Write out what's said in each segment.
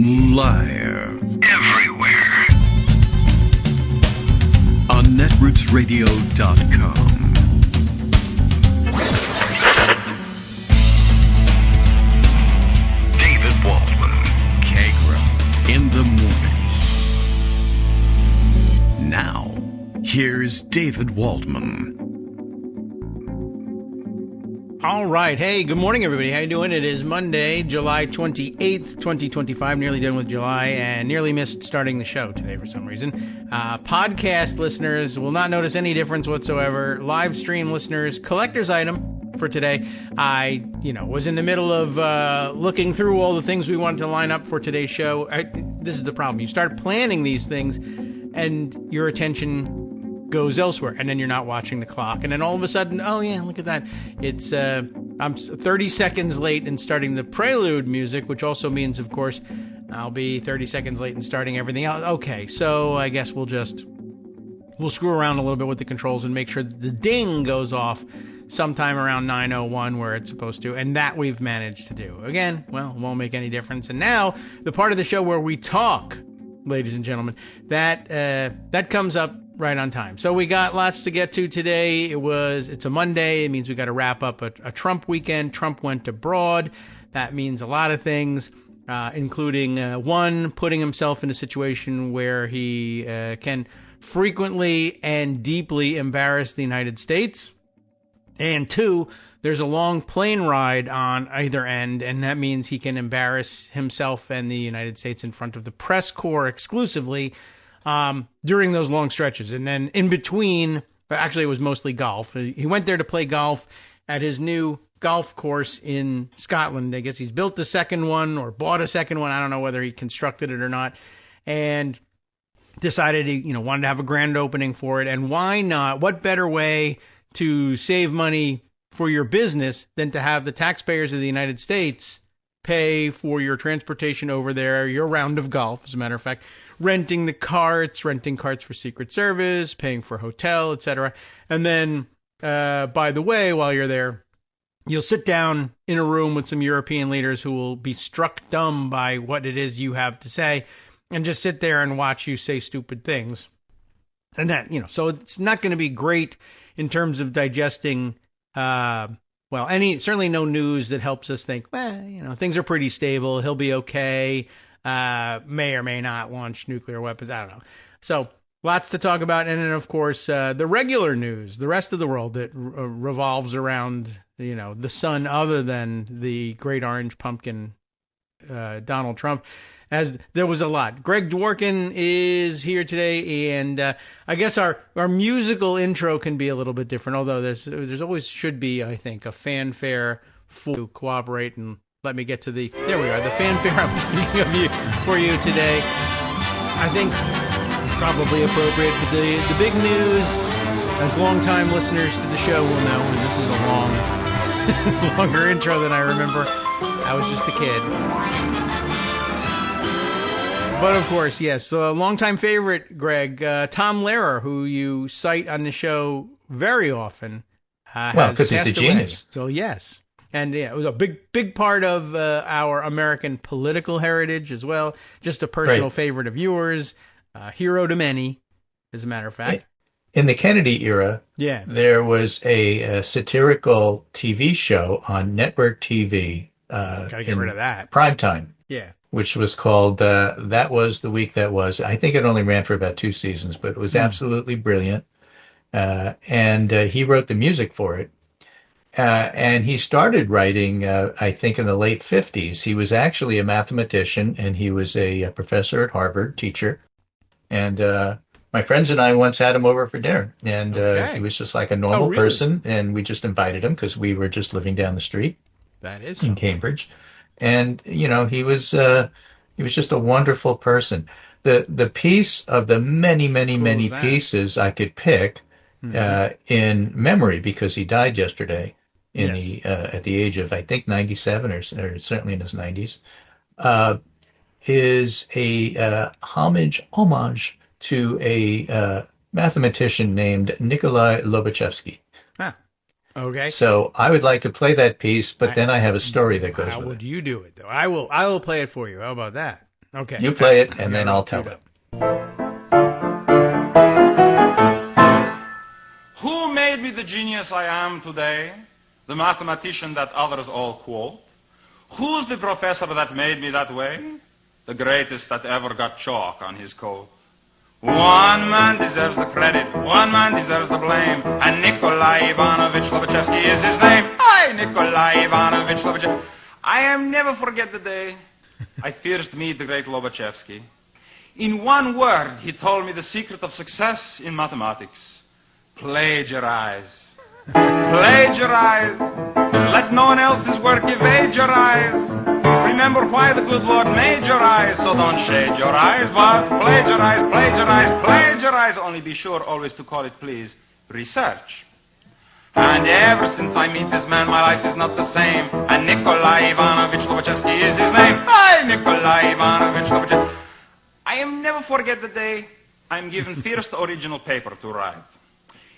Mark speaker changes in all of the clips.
Speaker 1: Live. Everywhere. On netrootsradio.com. David Waldman. Kagro. In the morning. Now, here's David Waldman.
Speaker 2: All right. Hey, good morning, everybody. How you doing? It is Monday, July 28th, 2025. Nearly done with July and nearly missed starting the show today for some reason. Podcast listeners will not notice any difference whatsoever. Live stream listeners, collector's item for today. I, was in the middle of looking through all the things we wanted to line up for today's show. This is the problem. You start planning these things and your attention goes elsewhere, and then you're not watching the clock, and then all of a sudden, oh yeah, look at that, it's I'm 30 seconds late in starting the prelude music, which also means, of course, I'll be 30 seconds late in starting everything else. Okay, so I guess we'll screw around a little bit with the controls and make sure that the ding goes off sometime around 9:01 where it's supposed to, and that we've managed to do. Again, well, it won't make any difference. And now the part of the show where we talk, ladies and gentlemen, that comes up right on time. So we got lots to get to today. It's a Monday. It means we got to wrap up a Trump weekend. Trump went abroad. That means a lot of things, including one, putting himself in a situation where he can frequently and deeply embarrass the United States. And two, there's a long plane ride on either end, and that means he can embarrass himself and the United States in front of the press corps exclusively during those long stretches. And then in between, actually it was mostly golf. He went there to play golf at his new golf course in Scotland. I guess he's built the second one or bought a second one. I don't know whether he constructed it or not. And decided he, wanted to have a grand opening for it. And why not? What better way to save money for your business than to have the taxpayers of the United States pay for your transportation over there, your round of golf, as a matter of fact, renting carts for Secret Service, paying for hotel, etc. And then, by the way, while you're there, you'll sit down in a room with some European leaders who will be struck dumb by what it is you have to say and just sit there and watch you say stupid things. And that, so it's not going to be great in terms of digesting, certainly no news that helps us think, things are pretty stable. He'll be okay. May or may not launch nuclear weapons. I don't know. So lots to talk about. And then, of course, the regular news, the rest of the world that revolves around, the sun other than the great orange pumpkin, Donald Trump. As there was a lot. Greg Dworkin is here today, and I guess our musical intro can be a little bit different, although there's always should be, I think, a fanfare to cooperate and let me get to there we are, the fanfare I'm speaking of for you today. I think probably appropriate, but the big news, as longtime listeners to the show will know, and this is a longer intro than I remember. I was just a kid. But of course, yes, a longtime favorite, Greg, Tom Lehrer, who you cite on the show very often,
Speaker 3: because he's a genius.
Speaker 2: So yes, and it was a big part of our American political heritage as well. Just a personal favorite of yours, hero to many, as a matter of fact.
Speaker 3: In the Kennedy era, there was a satirical TV show on network TV.
Speaker 2: Gotta get rid of that.
Speaker 3: Primetime.
Speaker 2: Yeah.
Speaker 3: Which was called That Was the Week That Was. I think it only ran for about 2 seasons, but it was absolutely brilliant. And he wrote the music for it. And he started writing, I think, in the late 50s. He was actually a mathematician, and he was a professor at Harvard, teacher. And my friends and I once had him over for dinner. And he was just like a normal person, and we just invited him because we were just living down the street.
Speaker 2: That is
Speaker 3: in Cambridge. And, he was just a wonderful person. The piece of the many pieces I could pick in memory, because he died yesterday at the age of, I think, 97 or certainly in his 90s, is a homage to a mathematician named Nikolai Lobachevsky.
Speaker 2: Okay.
Speaker 3: So I would like to play that piece, but then I have a story that goes with it.
Speaker 2: How would you do it, though? I will play it for you. How about that? Okay.
Speaker 3: You play it, and then I'll tell it.
Speaker 4: Who made me the genius I am today? The mathematician that others all quote? Who's the professor that made me that way? The greatest that ever got chalk on his coat. One man deserves the credit, one man deserves the blame, and Nikolai Ivanovich Lobachevsky is his name. Hi, Nikolai Ivanovich Lobachevsky. I am never forget the day I first meet the great Lobachevsky. In one word, he told me the secret of success in mathematics. Plagiarize. Plagiarize. Let no one else's work evade your eyes. Remember why the good Lord made your eyes, so don't shade your eyes, but plagiarize, plagiarize, plagiarize. Only be sure always to call it, please, research. And ever since I meet this man, my life is not the same. And Nikolai Ivanovich Lobachevsky is his name. Hi, Nikolai Ivanovich Lobachevsky. I am never forget the day I'm given first original paper to write.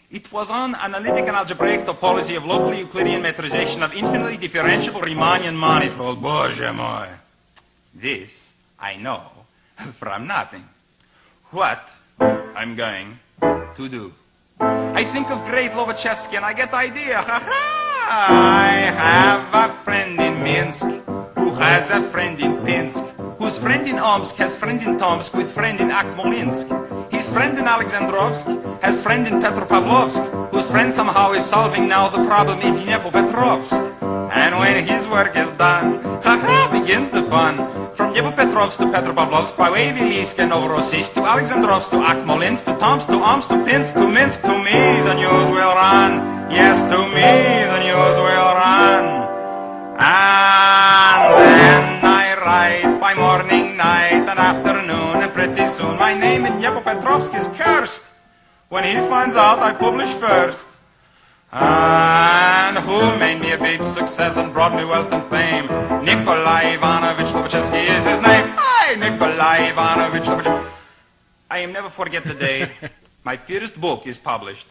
Speaker 4: It was on analytic and algebraic topology of local Euclidean metrization of infinitely differentiable Riemannian manifold. Боже мой. This I know from nothing. What I'm going to do. I think of great Lobachevsky and I get the idea. I have a friend in Minsk who has a friend in Pinsk, whose friend in Omsk has friend in Tomsk with friend in Akmolinsk. His friend in Alexandrovsk has friend in Petropavlovsk, whose friend somehow is solving now the problem in Dnepropetrovsk. And when his work is done, begins the fun. From Dnepropetrovsk to Petropavlovsk, by way Vilysk and Novorossiysk, to Alexandrovsk, to Akmolinsk, to Tomsk, to Omsk, to Pinsk, to Minsk, to me the news will run. Yes, to me the news will run. And then I write by morning, night, and afternoon, and pretty soon my name in Dnepropetrovsk is cursed. When he finds out, I publish first. And who made me a big success and brought me wealth and fame? Nikolai Ivanovich Lobachevsky is his name. Hi, Nikolai Ivanovich Lobachevsky. I am never forget the day my first book is published.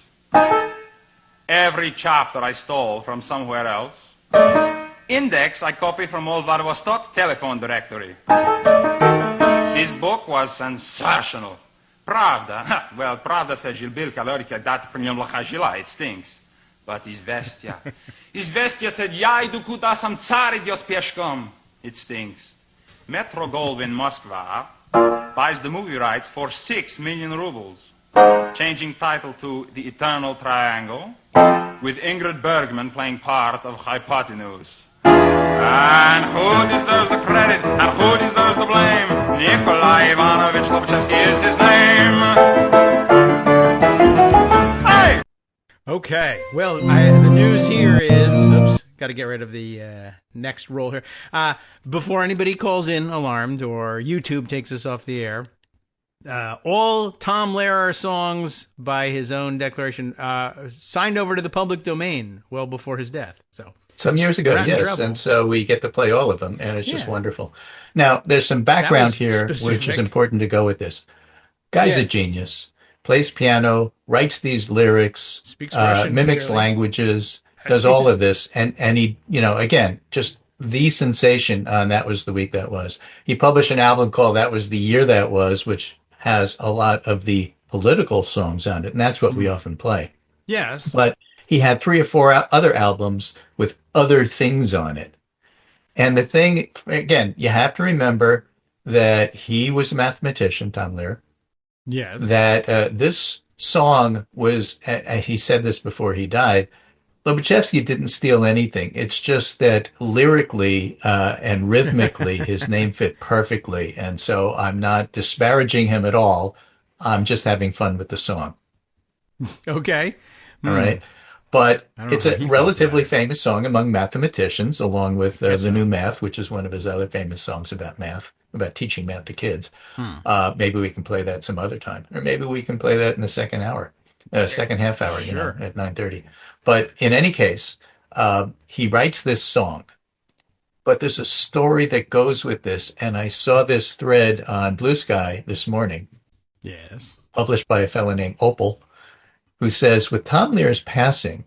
Speaker 4: Every chapter I stole from somewhere else. Index I copy from old Vladivostok telephone directory. This book was sensational. Pravda, well, Pravda said Gilbil Kalorika dat pri njom laha žila, it stinks. But Izvestia. Izvestia said, ja idu kuda sam car idiot peškom. It stinks. Metro Goldwyn Moskva buys the movie rights for 6 million rubles, changing title to The Eternal Triangle, with Ingrid Bergman playing part of Hypotenuse. And who deserves the credit and who deserves the blame? Nikolai Ivanovich Lobachevsky is his name. Hey!
Speaker 2: Okay. Well, the news here is... Oops. Got to get rid of the next roll here. Before anybody calls in alarmed or YouTube takes us off the air, all Tom Lehrer songs by his own declaration signed over to the public domain well before his death. So
Speaker 3: some years ago, yes, and so we get to play all of them, and it's just wonderful. Now, there's some background here, which is important to go with this. Guy's a genius, plays piano, writes these lyrics,
Speaker 2: speaks Russian,
Speaker 3: mimics languages, does all of this, and he, again, just the sensation on That Was the Week That Was. He published an album called That Was the Year That Was, which has a lot of the political songs on it, and that's what we often play.
Speaker 2: Yes.
Speaker 3: But he had 3 or 4 other albums with other things on it. And the thing, again, you have to remember that he was a mathematician, Tom Lehrer.
Speaker 2: Yes.
Speaker 3: That this song was, he said this before he died, Lobachevsky didn't steal anything. It's just that lyrically and rhythmically, his name fit perfectly. And so I'm not disparaging him at all. I'm just having fun with the song.
Speaker 2: Okay.
Speaker 3: All right. But it's a relatively famous song among mathematicians, along with The New Math, which is one of his other famous songs about math, about teaching math to kids. Maybe we can play that some other time. Or maybe we can play that in the second half hour, at 9:30. But in any case, he writes this song. But there's a story that goes with this, and I saw this thread on Blue Sky this morning.
Speaker 2: Yes.
Speaker 3: Published by a fellow named Opal, who says, with Tom Lehrer's passing,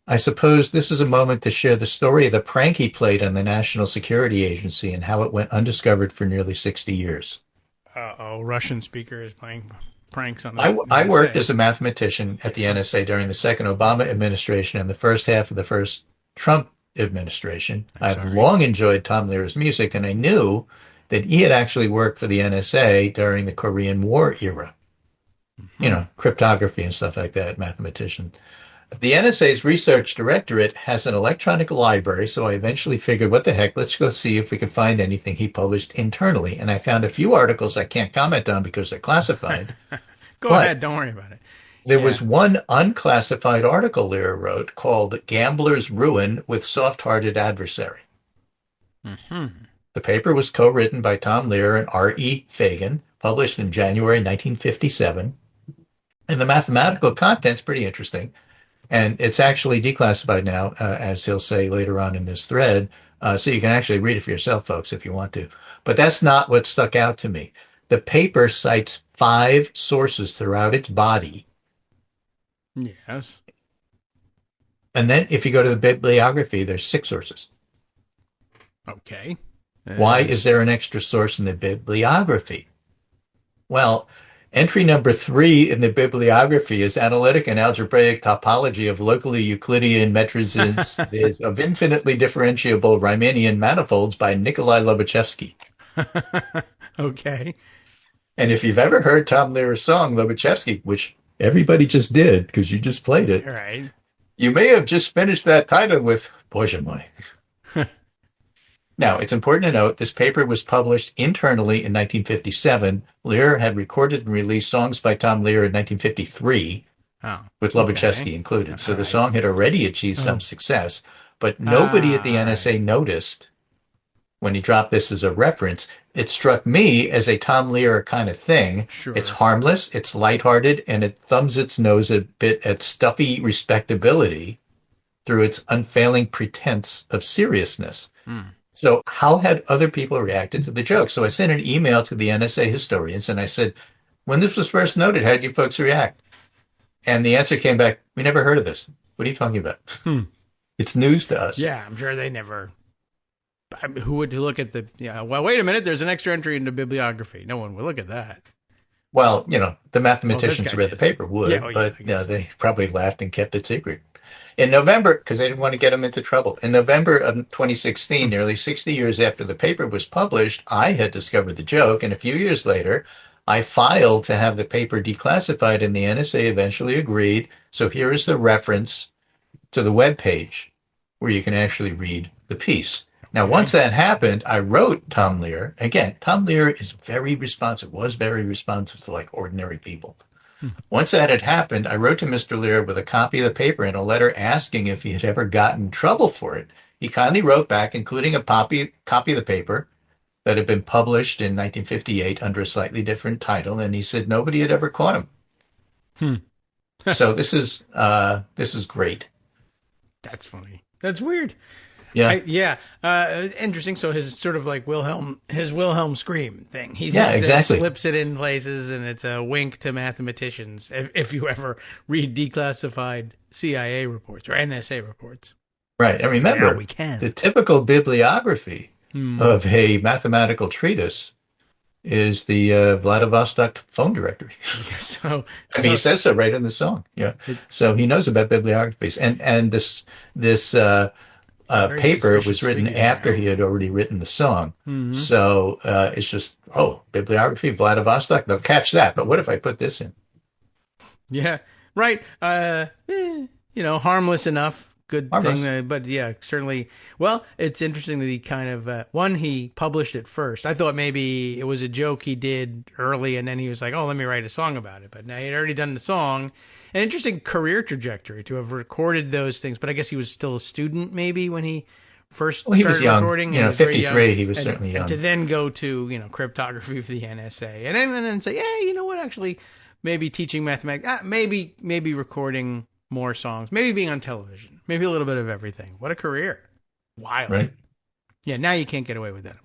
Speaker 3: I suppose this is a moment to share the story of the prank he played on the National Security Agency and how it went undiscovered for nearly 60 years.
Speaker 2: Uh-oh, Russian speaker is playing pranks on the
Speaker 3: I worked
Speaker 2: NSA.
Speaker 3: as a mathematician at the NSA during the second Obama administration and the first half of the first Trump administration. I've long enjoyed Tom Lehrer's music, and I knew that he had actually worked for the NSA during the Korean War era. You know, cryptography and stuff like that, mathematician. The NSA's research directorate has an electronic library, so I eventually figured, what the heck, let's go see if we can find anything he published internally. And I found a few articles I can't comment on because they're classified.
Speaker 2: Go ahead, don't worry about it.
Speaker 3: There was one unclassified article Lehrer wrote called Gambler's Ruin with Soft-Hearted Adversary. The paper was co-written by Tom Lehrer and R.E. Fagan, published in January 1957. And the mathematical content's pretty interesting. And it's actually declassified now, as he'll say later on in this thread. So you can actually read it for yourself, folks, if you want to. But that's not what stuck out to me. The paper cites 5 sources throughout its body.
Speaker 2: Yes.
Speaker 3: And then if you go to the bibliography, there's 6 sources.
Speaker 2: Okay.
Speaker 3: Why is there an extra source in the bibliography? Well, entry number 3 in the bibliography is Analytic and Algebraic Topology of Locally Euclidean Matrices of Infinitely Differentiable Riemannian Manifolds by Nikolai Lobachevsky.
Speaker 2: Okay.
Speaker 3: And if you've ever heard Tom Lehrer's song, Lobachevsky, which everybody just did because you just played it,
Speaker 2: Right.
Speaker 3: you may have just finished that title with Bоже mой. Now, it's important to note this paper was published internally in 1957. Lehrer had recorded and released songs by Tom Lehrer in 1953, with Lobachevsky included. So the song had already achieved some success, but nobody at the NSA noticed when he dropped this as a reference. It struck me as a Tom Lehrer kind of thing.
Speaker 2: Sure.
Speaker 3: It's harmless, it's lighthearted, and it thumbs its nose a bit at stuffy respectability through its unfailing pretense of seriousness. So how had other people reacted to the joke? So I sent an email to the NSA historians and I said, when this was first noted, how did you folks react? And the answer came back, we never heard of this. What are you talking about? It's news to us.
Speaker 2: Yeah, I'm sure they never. I mean, who would look at the? Yeah. Well, wait a minute. There's an extra entry into bibliography. No one would look at that.
Speaker 3: Well, you know, the mathematicians who read the paper would, but
Speaker 2: so.
Speaker 3: They probably laughed and kept it secret. In November, because they didn't want to get him into trouble, in November of 2016, nearly 60 years after the paper was published, I had discovered the joke, and a few years later, I filed to have the paper declassified, and the NSA eventually agreed. So here is the reference to the web page where you can actually read the piece. Now, once that happened, I wrote Tom Lehrer. Again, Tom Lehrer is very responsive, was very responsive to like ordinary people. Once that had happened, I wrote to Mr. Lehrer with a copy of the paper and a letter asking if he had ever gotten in trouble for it. He kindly wrote back, including a copy of the paper that had been published in 1958 under a slightly different title, and he said nobody had ever caught him. So this is great.
Speaker 2: That's funny. That's weird.
Speaker 3: Yeah.
Speaker 2: Interesting. So his sort of like Wilhelm scream thing. He
Speaker 3: exactly.
Speaker 2: Slips it in places, and it's a wink to mathematicians. If you ever read declassified CIA reports or NSA reports.
Speaker 3: Right. And remember, the typical bibliography of a mathematical treatise is the Vladivostok phone directory. He says so right in the song. Yeah. So he knows about bibliographies, and this paper was written after he had already written the song. So it's just, bibliography, Vladivostok, they'll catch that. But what if I put this in?
Speaker 2: Yeah, right. Harmless enough. Good thing. But yeah, certainly. Well, it's interesting that he kind of, he published it first. I thought maybe it was a joke he did early and then he was like, let me write a song about it. But now he'd already done the song. An interesting career trajectory to have recorded those things. But I guess he was still a student maybe when he first started recording.
Speaker 3: He was young. 53, he was certainly young.
Speaker 2: And to then go to, cryptography for the NSA. And then say, you know what, actually, maybe teaching mathematics, maybe recording more songs, maybe being on television, maybe a little bit of everything. What a career. Wild.
Speaker 3: Right.
Speaker 2: Yeah, now you can't get away with that,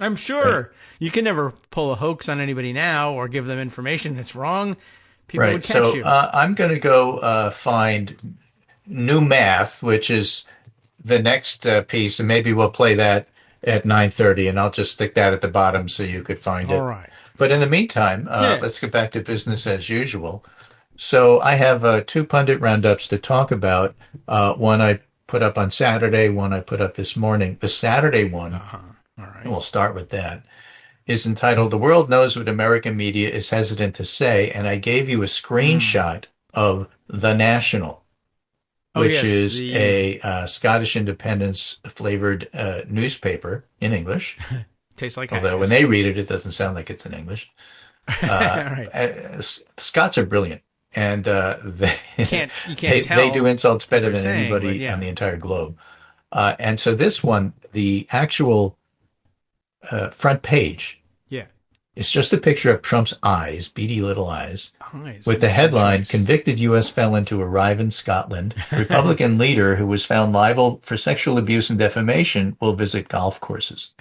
Speaker 2: I'm sure. Right. You can never pull a hoax on anybody now or give them information that's wrong. People would catch you.
Speaker 3: I'm going to go find New Math, which is the next piece, and maybe we'll play that at 9:30, and I'll just stick that at the bottom so you could find it.
Speaker 2: All right.
Speaker 3: But in the meantime, let's get back to business as usual. So I have 2 pundit roundups to talk about. One I put up on Saturday, one I put up this morning. The Saturday one,
Speaker 2: All right.
Speaker 3: we'll start with that, is entitled "The World Knows What American Media is Hesitant to Say," and I gave you a screenshot of The National, which is a Scottish independence-flavored newspaper in English.
Speaker 2: Tastes like
Speaker 3: although when they read it, it doesn't sound like it's in English. Scots are brilliant, and they
Speaker 2: you can't tell
Speaker 3: they do insults better than
Speaker 2: saying,
Speaker 3: anybody on the entire globe. And so this one, the actual front page, it's just a picture of Trump's eyes, beady little eyes, with the headline, "Convicted U.S. felon to arrive in Scotland. Republican leader who was found liable for sexual abuse and defamation will visit golf courses."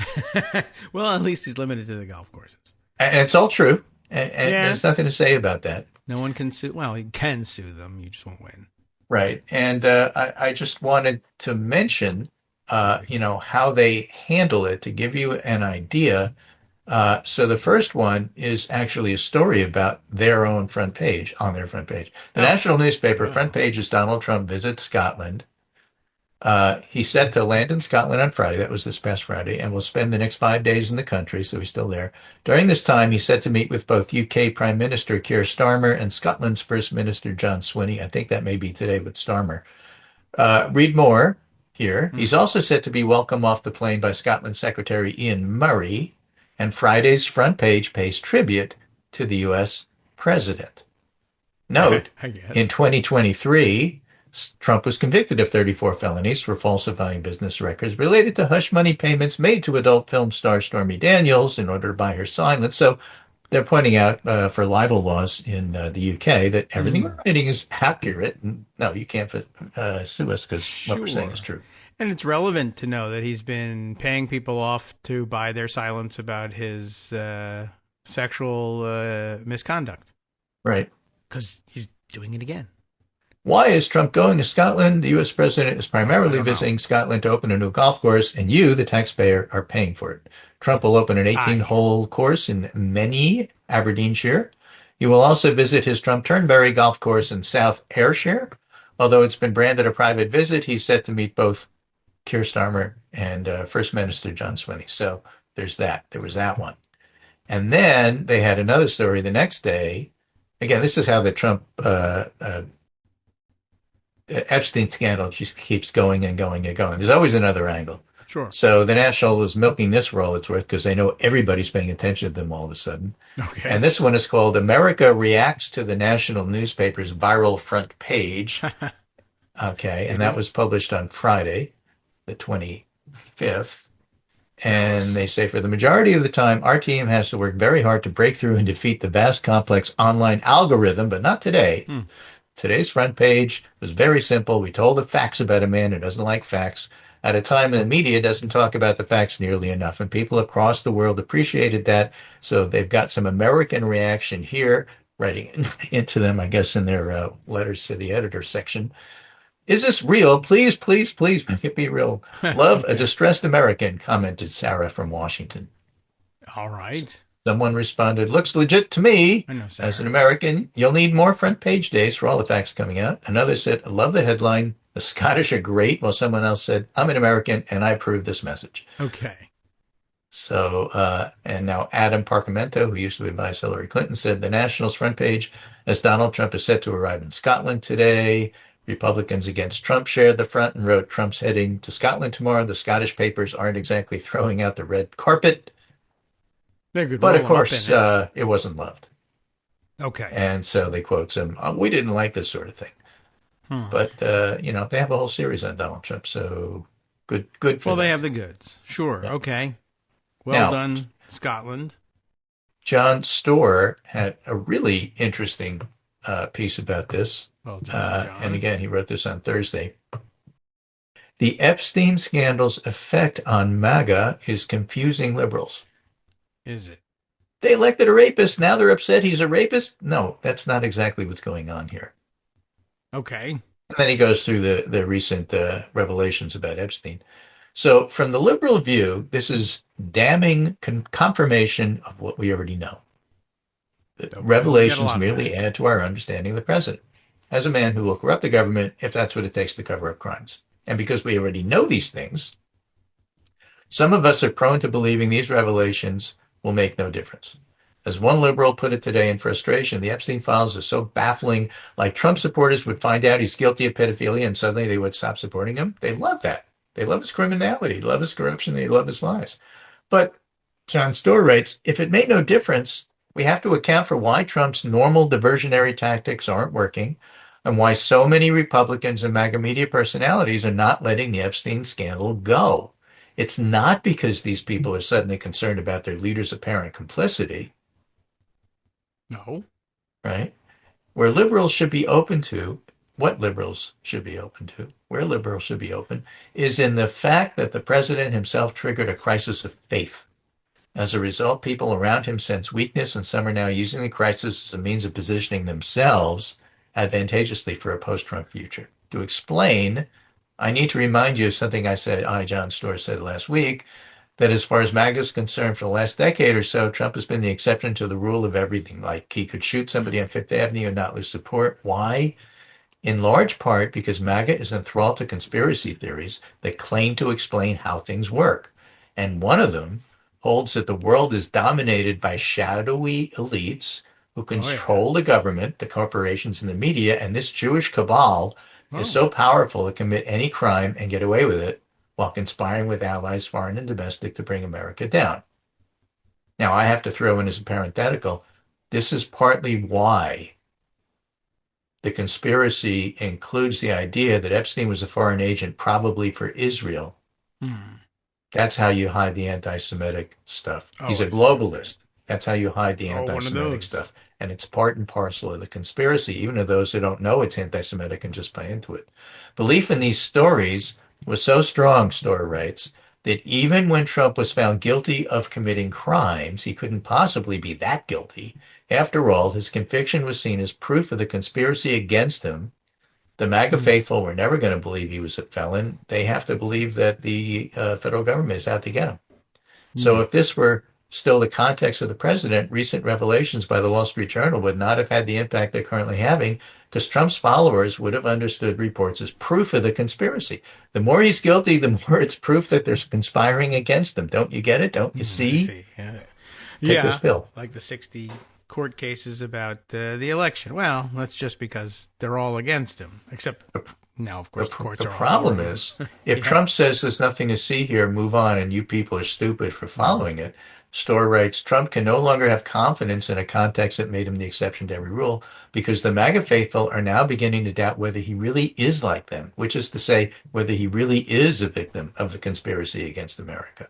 Speaker 2: Well, at least he's limited to the golf courses.
Speaker 3: And it's all true. And there's nothing to say about that.
Speaker 2: No one can sue. Well, he can sue them. You just won't win.
Speaker 3: Right. And I just wanted to mention, how they handle it to give you an idea. So the first one is actually a story about their own front page, on their front page. The national newspaper front page is Donald Trump visits Scotland. He's set to land in Scotland on Friday. That was this past Friday, and will spend the next 5 days in the country, so he's still there. During this time, he's set to meet with both UK Prime Minister Keir Starmer and Scotland's First Minister John Swinney. I think that may be today with Starmer. Read more here. He's also set to be welcomed off the plane by Scotland Secretary Ian Murray, and Friday's front page pays tribute to the U.S. president. Note, in 2023, Trump was convicted of 34 felonies for falsifying business records related to hush money payments made to adult film star Stormy Daniels in order to buy her silence. So they're pointing out for libel laws in the UK that everything we're writing is accurate. And no, you can't sue us because what we're saying is true.
Speaker 2: And it's relevant to know that he's been paying people off to buy their silence about his sexual misconduct.
Speaker 3: Right.
Speaker 2: Because he's doing it again.
Speaker 3: Why is Trump going to Scotland? The U.S. president is primarily visiting Scotland to open a new golf course, and you, the taxpayer, are paying for it. Trump will open an 18-hole course in Menny, Aberdeenshire. He will also visit his Trump Turnberry golf course in South Ayrshire. Although it's been branded a private visit, he's set to meet both Keir Starmer and First Minister John Swinney. So there's that. There was that one. And then they had another story the next day. Again, this is how the Trump Epstein scandal just keeps going and going and going. There's always another angle.
Speaker 2: Sure. So
Speaker 3: the National was milking this for all it's worth because they know everybody's paying attention to them all of a sudden.
Speaker 2: Okay.
Speaker 3: And this one is called "America Reacts to the National Newspaper's Viral Front Page." Okay. And that was published on Friday, the 25th. And they say, for the majority of the time, our team has to work very hard to break through and defeat the vast, complex online algorithm, but not today. Today's front page was very simple. We told the facts about a man who doesn't like facts at a time when the media doesn't talk about the facts nearly enough. And people across the world appreciated that. So they've got some American reaction here, writing into them, I guess, in their letters to the editor section. "Is this real? Please, please, please make it be real. Love, a distressed American," commented Sarah from Washington.
Speaker 2: All right.
Speaker 3: Someone responded, "Looks legit to me.
Speaker 2: I know, Sarah.
Speaker 3: As an American, you'll need more front page days for all the facts coming out." Another said, "I love the headline. The Scottish are great." While someone else said, "I'm an American and I approve this message."
Speaker 2: Okay.
Speaker 3: So, and now Adam Parkamento, who used to advise Hillary Clinton, said the National's front page, as Donald Trump is set to arrive in Scotland today. Republicans against Trump shared the front and wrote, "Trump's heading to Scotland tomorrow. The Scottish papers aren't exactly throwing out the red carpet." But of course, it wasn't loved.
Speaker 2: Okay.
Speaker 3: And so they quote him, "We didn't like this sort of thing." But, they have a whole series on Donald Trump. So good for them.
Speaker 2: Well, they have the goods. Sure. Yeah. Okay. Well done, Scotland.
Speaker 3: John Storr had a really interesting piece about this.
Speaker 2: Well done, John.
Speaker 3: And again, he wrote this on Thursday. "The Epstein scandal's effect on MAGA is confusing liberals."
Speaker 2: Is it?
Speaker 3: They elected a rapist. Now they're upset he's a rapist? No, that's not exactly what's going on here.
Speaker 2: Okay.
Speaker 3: And then he goes through the recent revelations about Epstein. So from the liberal view, this is damning confirmation of what we already know. Revelations merely add to our understanding of the president as a man who will corrupt the government if that's what it takes to cover up crimes. And because we already know these things, some of us are prone to believing these revelations will make no difference. As one liberal put it today in frustration, the Epstein files are so baffling, like Trump supporters would find out he's guilty of pedophilia and suddenly they would stop supporting him. They love that. They love his criminality, they love his corruption, they love his lies. But John Storr writes, if it made no difference, we have to account for why Trump's normal diversionary tactics aren't working and why so many Republicans and MAGA media personalities are not letting the Epstein scandal go. It's not because these people are suddenly concerned about their leader's apparent complicity.
Speaker 2: No.
Speaker 3: Right? Where liberals should be open to, what liberals should be open to, where liberals should be open, is in the fact that the president himself triggered a crisis of faith. As a result, people around him sense weakness, and some are now using the crisis as a means of positioning themselves advantageously for a post-Trump future. To explain, I need to remind you of something John Storr said last week, that as far as MAGA is concerned, for the last decade or so, Trump has been the exception to the rule of everything. Like he could shoot somebody on Fifth Avenue and not lose support. Why? In large part because MAGA is enthralled to conspiracy theories that claim to explain how things work. And one of them holds that the world is dominated by shadowy elites who control the government, the corporations, and the media, and this Jewish cabal is so powerful to commit any crime and get away with it while conspiring with allies, foreign and domestic, to bring America down. Now, I have to throw in as a parenthetical, this is partly why the conspiracy includes the idea that Epstein was a foreign agent, probably for Israel. That's how you hide the anti-Semitic stuff. He's a globalist. That's how you hide the anti-Semitic stuff. And it's part and parcel of the conspiracy, even to those who don't know it's anti-Semitic and just buy into it. Belief in these stories was so strong, Storr writes, that even when Trump was found guilty of committing crimes, he couldn't possibly be that guilty. After all, his conviction was seen as proof of the conspiracy against him. The MAGA faithful were never going to believe he was a felon. They have to believe that the federal government is out to get him. So if this were still the context of the president, recent revelations by the Wall Street Journal would not have had the impact they're currently having, because Trump's followers would have understood reports as proof of the conspiracy. The more he's guilty, the more it's proof that they're conspiring against him. Don't you get it? Don't you see?
Speaker 2: Yeah.
Speaker 3: Take this pill.
Speaker 2: Like the 60 court cases about the election. Well, that's just because they're all against him, except now, of course, the courts are all. The
Speaker 3: problem is, if Trump says there's nothing to see here, move on, and you people are stupid for following it, Storr writes, Trump can no longer have confidence in a context that made him the exception to every rule, because the MAGA faithful are now beginning to doubt whether he really is like them, which is to say, whether he really is a victim of the conspiracy against America.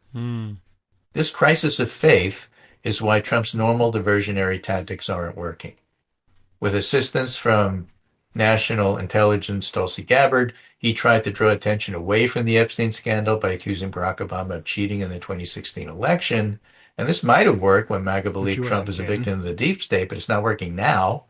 Speaker 3: This crisis of faith is why Trump's normal diversionary tactics aren't working. With assistance from National Intelligence Tulsi Gabbard, he tried to draw attention away from the Epstein scandal by accusing Barack Obama of cheating in the 2016 election. And this might have worked when MAGA believed Trump was a victim of the deep state, but it's not working now,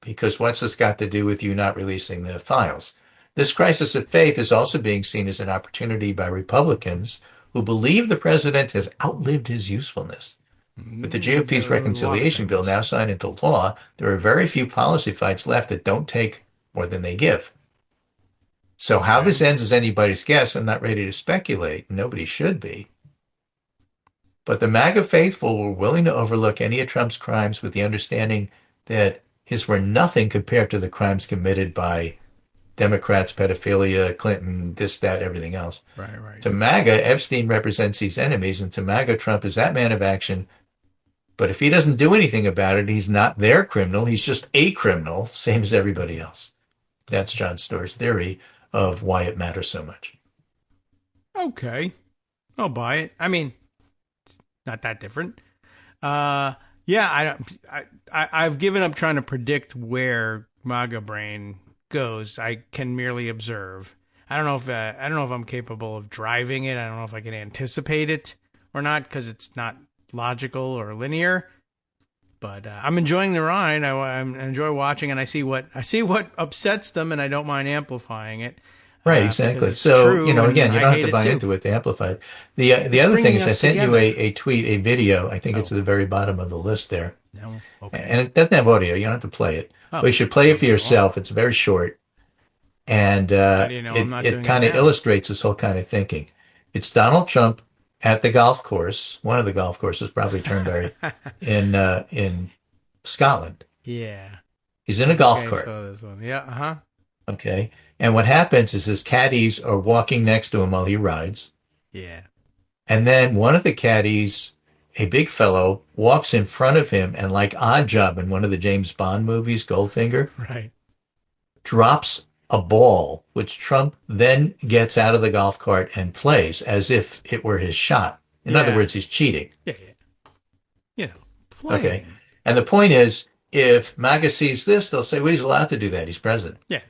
Speaker 3: because what's this got to do with you not releasing the files? This crisis of faith is also being seen as an opportunity by Republicans who believe the president has outlived his usefulness. With the GOP's reconciliation bill now signed into law, there are very few policy fights left that don't take more than they give. So how this ends is anybody's guess. I'm not ready to speculate. Nobody should be. But the MAGA faithful were willing to overlook any of Trump's crimes with the understanding that his were nothing compared to the crimes committed by Democrats, pedophilia, Clinton, this, that, everything else.
Speaker 2: Right.
Speaker 3: To MAGA, Epstein represents these enemies, and to MAGA, Trump is that man of action. But if he doesn't do anything about it, he's not their criminal. He's just a criminal, same as everybody else. That's John Storr's theory of why it matters so much.
Speaker 2: Okay. I'll buy it. I mean, it's not that different. I've given up trying to predict where MAGA brain goes. I can merely observe. I don't know if I'm capable of driving it. I don't know if I can anticipate it or not, because it's not logical or linear. But I'm enjoying the ride. I enjoy watching, and I see what upsets them, and I don't mind amplifying it.
Speaker 3: Right, exactly. So, again, you don't have to buy into it to amplify it. The other thing is I sent you a tweet, a video. I think it's at the very bottom of the list there.
Speaker 2: No, okay.
Speaker 3: And it doesn't have audio. You don't have to play it. But you should play it for yourself. It's very short. And it kind of illustrates this whole kind of thinking. It's Donald Trump at the golf course, one of the golf courses, probably Turnberry, in Scotland.
Speaker 2: Yeah.
Speaker 3: He's in a golf cart.
Speaker 2: I saw this one. Yeah, uh-huh.
Speaker 3: Okay. And what happens is his caddies are walking next to him while he rides.
Speaker 2: Yeah.
Speaker 3: And then one of the caddies, a big fellow, walks in front of him and, like Oddjob in one of the James Bond movies, Goldfinger,
Speaker 2: right,
Speaker 3: drops a ball, which Trump then gets out of the golf cart and plays as if it were his shot. In other words, he's cheating.
Speaker 2: Yeah. Playing.
Speaker 3: Okay. And the point is, if MAGA sees this, they'll say, well, he's allowed to do that. He's president.
Speaker 2: Yeah.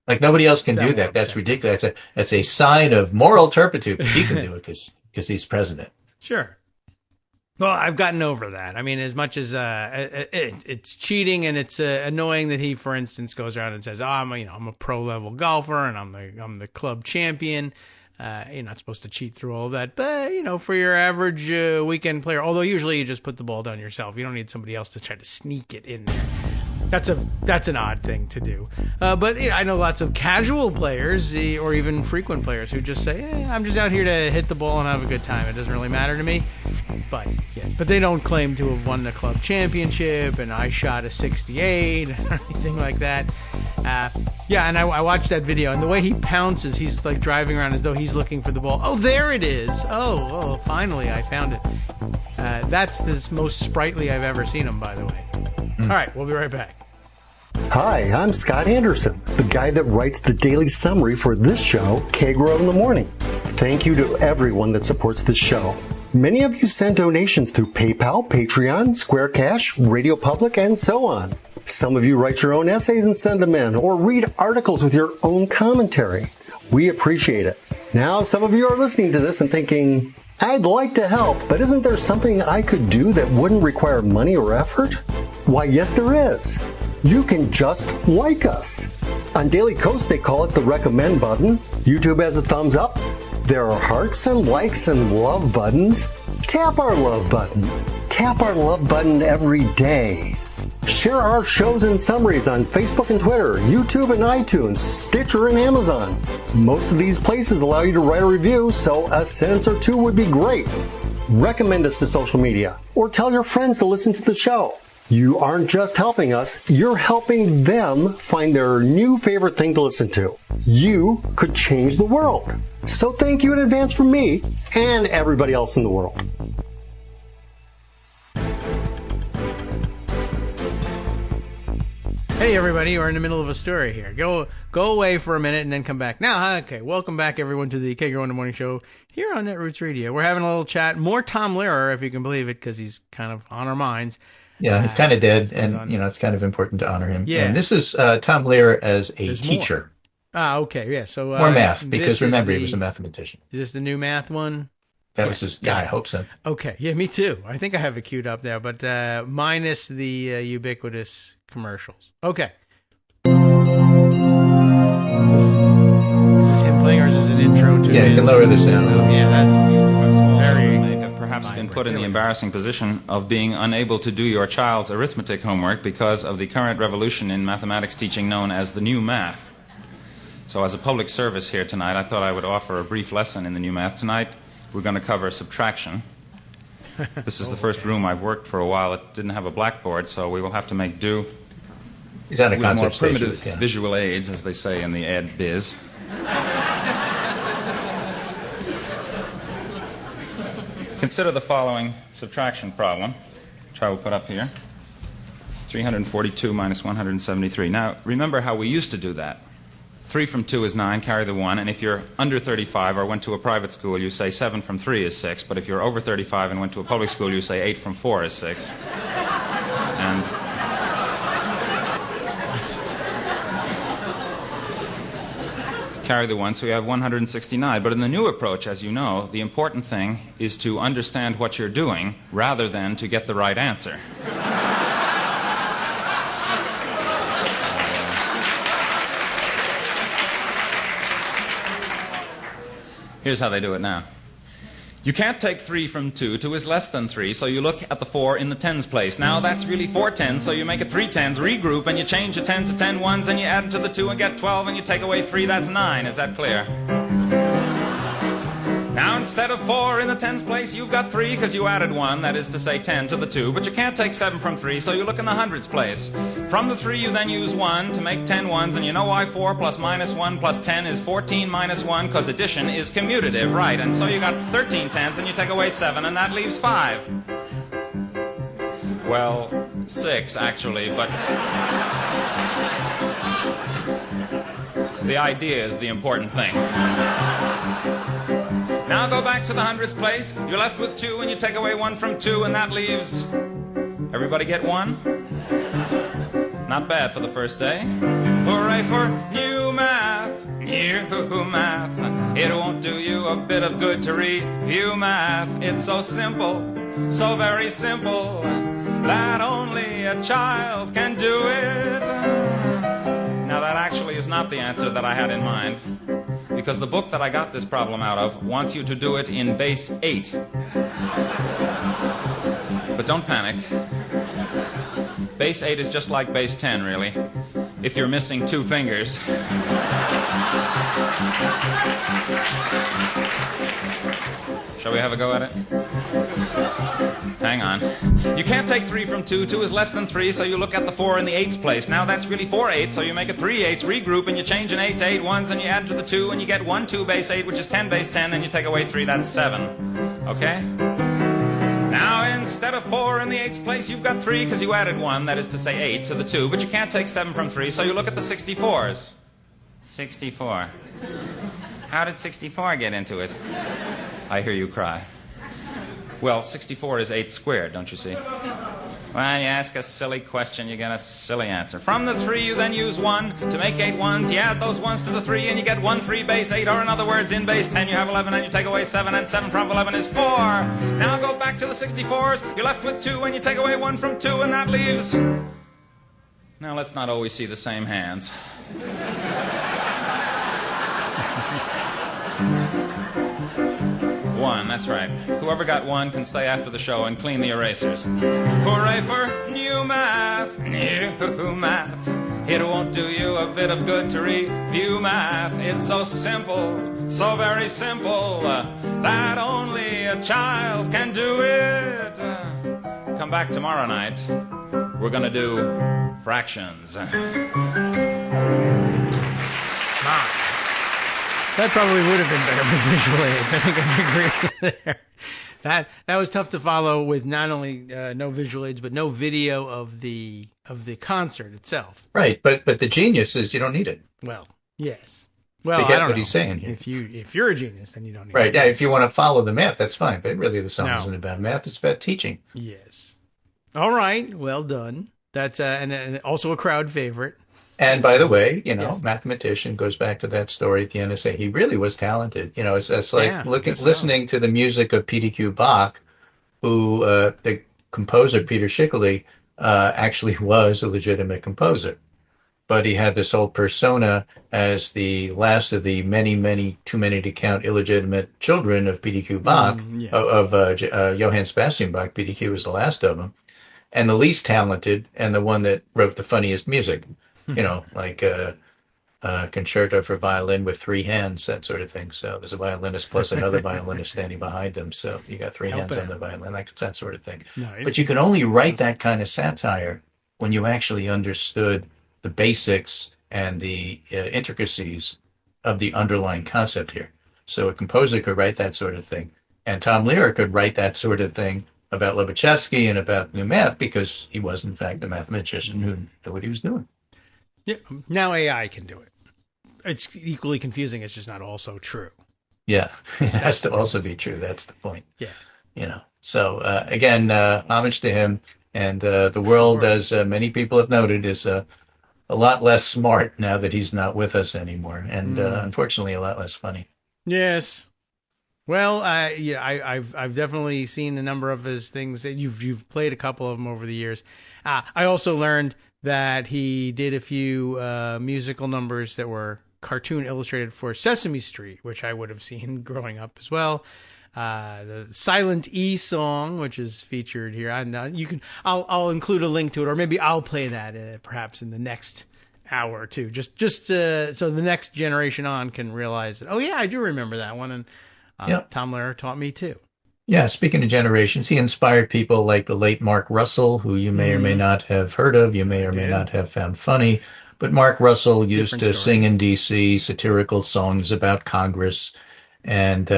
Speaker 3: Like nobody else can do that. That's ridiculous. That's a sign of moral turpitude. But he can do it because he's president. Sure.
Speaker 2: Well, I've gotten over that. I mean, as much as it's cheating and it's annoying that he, for instance, goes around and says, "Oh, I'm a pro-level golfer and I'm the club champion." You're not supposed to cheat through all of that. But for your average weekend player, although usually you just put the ball down yourself, you don't need somebody else to try to sneak it in there. That's an odd thing to do. But I know lots of casual players or even frequent players who just say, I'm just out here to hit the ball and have a good time. It doesn't really matter to me. But they don't claim to have won the club championship and I shot a 68 or anything like that. And I watched that video, and the way he pounces, he's like driving around as though he's looking for the ball. Oh, there it is. Oh, finally I found it. That's the most sprightly I've ever seen him, by the way. All right, we'll be right back.
Speaker 5: Hi, I'm Scott Anderson, the guy that writes the daily summary for this show, Kagro in the Morning. Thank you to everyone that supports this show. Many of you send donations through PayPal, Patreon, Square Cash, Radio Public, and so on. Some of you write your own essays and send them in, or read articles with your own commentary. We appreciate it. Now, some of you are listening to this and thinking, I'd like to help, but isn't there something I could do that wouldn't require money or effort? Why, yes, there is. You can just like us. On Daily Kos, they call it the recommend button. YouTube has a thumbs up. There are hearts and likes and love buttons. Tap our love button. Tap our love button every day. Share our shows and summaries on Facebook and Twitter, YouTube and iTunes, Stitcher and Amazon. Most of these places allow you to write a review, so a sentence or two would be great. Recommend us to social media, or tell your friends to listen to the show. You aren't just helping us, you're helping them find their new favorite thing to listen to. You could change the world. So thank you in advance from me and everybody else in the world.
Speaker 2: Hey everybody, we're in the middle of a story here. Go away for a minute and then come back. Now, okay, welcome back everyone to the Kagro in the Morning Show here on Netroots Radio. We're having a little chat. More Tom Lehrer, if you can believe it, because he's kind of on our minds.
Speaker 3: Yeah, he's kind of dead, and it's kind of important to honor him.
Speaker 2: Yeah.
Speaker 3: And this is Tom Lehrer as a teacher.
Speaker 2: More. Okay, yeah. So
Speaker 3: more math, because remember, he was a mathematician.
Speaker 2: Is this the new math one?
Speaker 3: That was his. Yeah, I hope so.
Speaker 2: Okay, yeah, me too. I think I have it queued up there, but minus the ubiquitous commercials. Okay. This is him playing, or is this an intro to?
Speaker 3: Yeah, you can lower this down.
Speaker 2: Yeah, that's very.
Speaker 4: Perhaps been put in the embarrassing position of being unable to do your child's arithmetic homework because of the current revolution in mathematics teaching known as the new math. So as a public service here tonight, I thought I would offer a brief lesson in the new math. Tonight we're going to cover subtraction. This is the first room I've worked for a while. It didn't have a blackboard, so we will have to make do
Speaker 3: with more
Speaker 4: primitive visual aids, as they say in the ad biz. Consider the following subtraction problem, which I will put up here. 342 minus 173. Now, remember how we used to do that. 3 from 2 is 9, carry the 1, and if you're under 35 or went to a private school, you say 7 from 3 is 6, but if you're over 35 and went to a public school, you say 8 from 4 is 6. And carry the 1, so we have 169. But in the new approach, as you know, the important thing is to understand what you're doing rather than to get the right answer. Here's how they do it now. You can't take 3 from 2. 2 is less than 3, so you look at the 4 in the tens place. Now that's really 4 tens, so you make it 3 tens, regroup, and you change a 10 to 10 ones, and you add them to the 2 and get 12, and you take away 3, that's 9. Is that clear? Now instead of 4 in the tens place, you've got 3 because you added 1, that is to say 10 to the 2, but you can't take 7 from 3, so you look in the hundreds place. From the 3 you then use 1 to make 10 ones, and you know why 4 plus minus 1 plus 10 is 14 minus 1, because addition is commutative, right? And so you got 13 tens, and you take away 7, and that leaves 5. Well, 6 actually, but the idea is the important thing. Now go back to the hundreds place. You're left with 2, and you take away 1 from 2, and that leaves... Everybody get 1? Not bad for the first day. Hooray for new math, new math. It won't do you a bit of good to review math. It's so simple, so very simple, that only a child can do it. Now that actually is not the answer that I had in mind, because the book that I got this problem out of wants you to do it in base 8. But don't panic. Base 8 is just like base 10, really, if you're missing 2 fingers. Shall we have a go at it? Hang on. You can't take 3 from 2. 2 is less than 3, so you look at the 4 in the 8's place. Now that's really 4 8s, so you make it 3 8s, regroup, and you change an 8 to 8 ones, and you add to the 2, and you get 1 2 base 8, which is 10 base 10, and you take away 3, that's 7. Okay? Now instead of 4 in the 8's place, you've got 3 because you added 1, that is to say 8, to the 2, but you can't take 7 from 3, so you look at the 64s. 64. How did 64 get into it? I hear you cry. Well, 64 is 8 squared, don't you see? Well, you ask a silly question, you get a silly answer. From the 3, you then use 1 to make 8 ones. You add those ones to the 3, and you get 1 3 base 8, or in other words, in base 10, you have 11, and you take away 7, and 7 from 11 is 4. Now go back to the 64s. You're left with 2, and you take away 1 from 2, and that leaves... Now, let's not always see the same hands. 1, that's right. Whoever got 1 can stay after the show and clean the erasers. Hooray for new math, new math. It won't do you a bit of good to review math. It's so simple, so very simple, that only a child can do it. Come back tomorrow night. We're going to do fractions.
Speaker 2: That probably would have been better with visual aids. I think I agree with you there. That was tough to follow with not only no visual aids, but no video of the concert itself.
Speaker 3: Right, but the genius is you don't need it.
Speaker 2: Well, yes. Well,
Speaker 3: to get
Speaker 2: I don't
Speaker 3: what
Speaker 2: know.
Speaker 3: he's saying here.
Speaker 2: If you're a genius, then you don't need it.
Speaker 3: Right, yeah, if you want to follow the math, that's fine. But really, the song
Speaker 2: No.
Speaker 3: isn't about math; it's about teaching.
Speaker 2: Yes. All right. Well done. That's and also a crowd favorite.
Speaker 3: And by the way,
Speaker 2: Yes.
Speaker 3: mathematician goes back to that story at the NSA. He really was talented. It's like
Speaker 2: Yeah,
Speaker 3: listening to the music of PDQ Bach, who the composer Peter Schickele actually was a legitimate composer, but he had this whole persona as the last of the many, too many to count illegitimate children of PDQ Bach, of Johann Sebastian Bach. PDQ was the last of them, and the least talented, and the one that wrote the funniest music. Like a concerto for violin with 3 hands, that sort of thing. So there's a violinist plus another violinist standing behind them. So you got 3 hands on the violin, that sort of thing.
Speaker 2: Nice.
Speaker 3: But you can only write that kind of satire when you actually understood the basics and the intricacies of the underlying concept here. So a composer could write that sort of thing. And Tom Lehrer could write that sort of thing about Lobachevsky and about new math because he was, in fact, a mathematician who knew what he was doing.
Speaker 2: Yeah, now AI can do it. It's equally confusing. It's just not also true.
Speaker 3: Yeah, it has to also be true. That's the point.
Speaker 2: Yeah.
Speaker 3: So again, homage to him. And the world, as many people have noted, is a a lot less smart now that he's not with us anymore, and unfortunately, a lot less funny.
Speaker 2: Yes. Well, I've definitely seen a number of his things. You've played a couple of them over the years. I also learned that he did a few musical numbers that were cartoon illustrated for Sesame Street, which I would have seen growing up as well. The Silent E song, which is featured here. I'll include a link to it, or maybe I'll play that perhaps in the next hour or two, just so the next generation on can realize that. Oh yeah, I do remember that one, and Tom Lehrer taught me too.
Speaker 3: Yeah, speaking of generations, he inspired people like the late Mark Russell, who you may or may not have heard of, you may or may not have found funny. But Mark Russell used to sing in D.C. satirical songs about Congress, and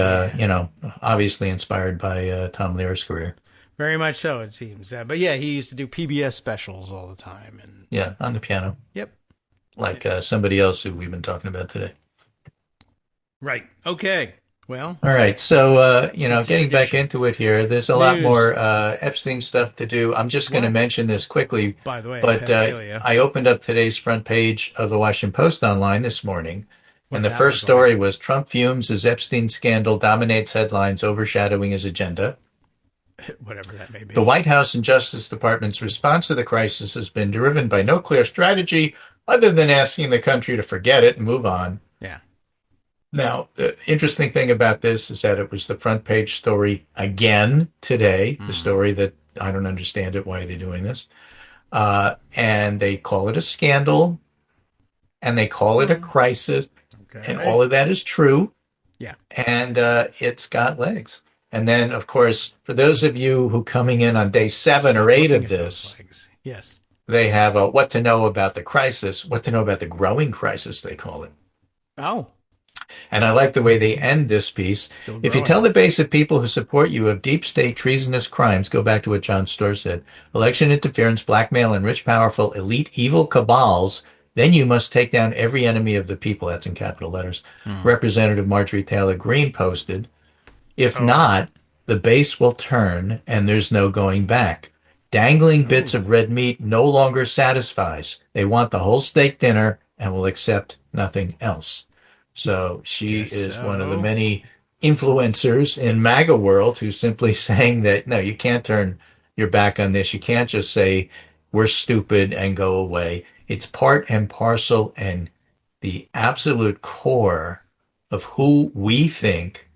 Speaker 3: obviously inspired by Tom Lehrer's career.
Speaker 2: Very much so, it seems. But yeah, he used to do PBS specials all the time, and
Speaker 3: yeah, on the piano.
Speaker 2: Yep.
Speaker 3: Like somebody else who we've been talking about today.
Speaker 2: Right. Okay. Well.
Speaker 3: All right. So, getting back into it here, there's a lot more Epstein stuff to do. I'm just going to mention this quickly.
Speaker 2: By the way,
Speaker 3: but I opened up today's front page of the Washington Post online this morning, and the first story was Trump fumes as Epstein scandal dominates headlines, overshadowing his agenda.
Speaker 2: Whatever that may be.
Speaker 3: The White House and Justice Department's response to the crisis has been driven by no clear strategy other than asking the country to forget it and move on.
Speaker 2: Yeah.
Speaker 3: Now, the interesting thing about this is that it was the front page story again today, the story that I don't understand it. Why are they doing this? And they call it a scandal, and they call it a crisis, and all of that is true.
Speaker 2: Yeah.
Speaker 3: And it's got legs. And then, of course, for those of you who coming in on day 7 or 8 of this,
Speaker 2: yes,
Speaker 3: they have a what to know about the crisis, what to know about the growing crisis, they call it.
Speaker 2: Oh.
Speaker 3: And I like the way they end this piece. If you tell the base of people who support you of deep state treasonous crimes, go back to what John Storr said, election interference, blackmail, and rich, powerful, elite, evil cabals, then you must take down every enemy of the people. That's in capital letters. Representative Marjorie Taylor Greene posted. If not, the base will turn and there's no going back. Dangling bits of red meat no longer satisfies. They want the whole steak dinner and will accept nothing else. So she is one of the many influencers in MAGA world who's simply saying that, no, you can't turn your back on this. You can't just say we're stupid and go away. It's part and parcel and the absolute core of who we think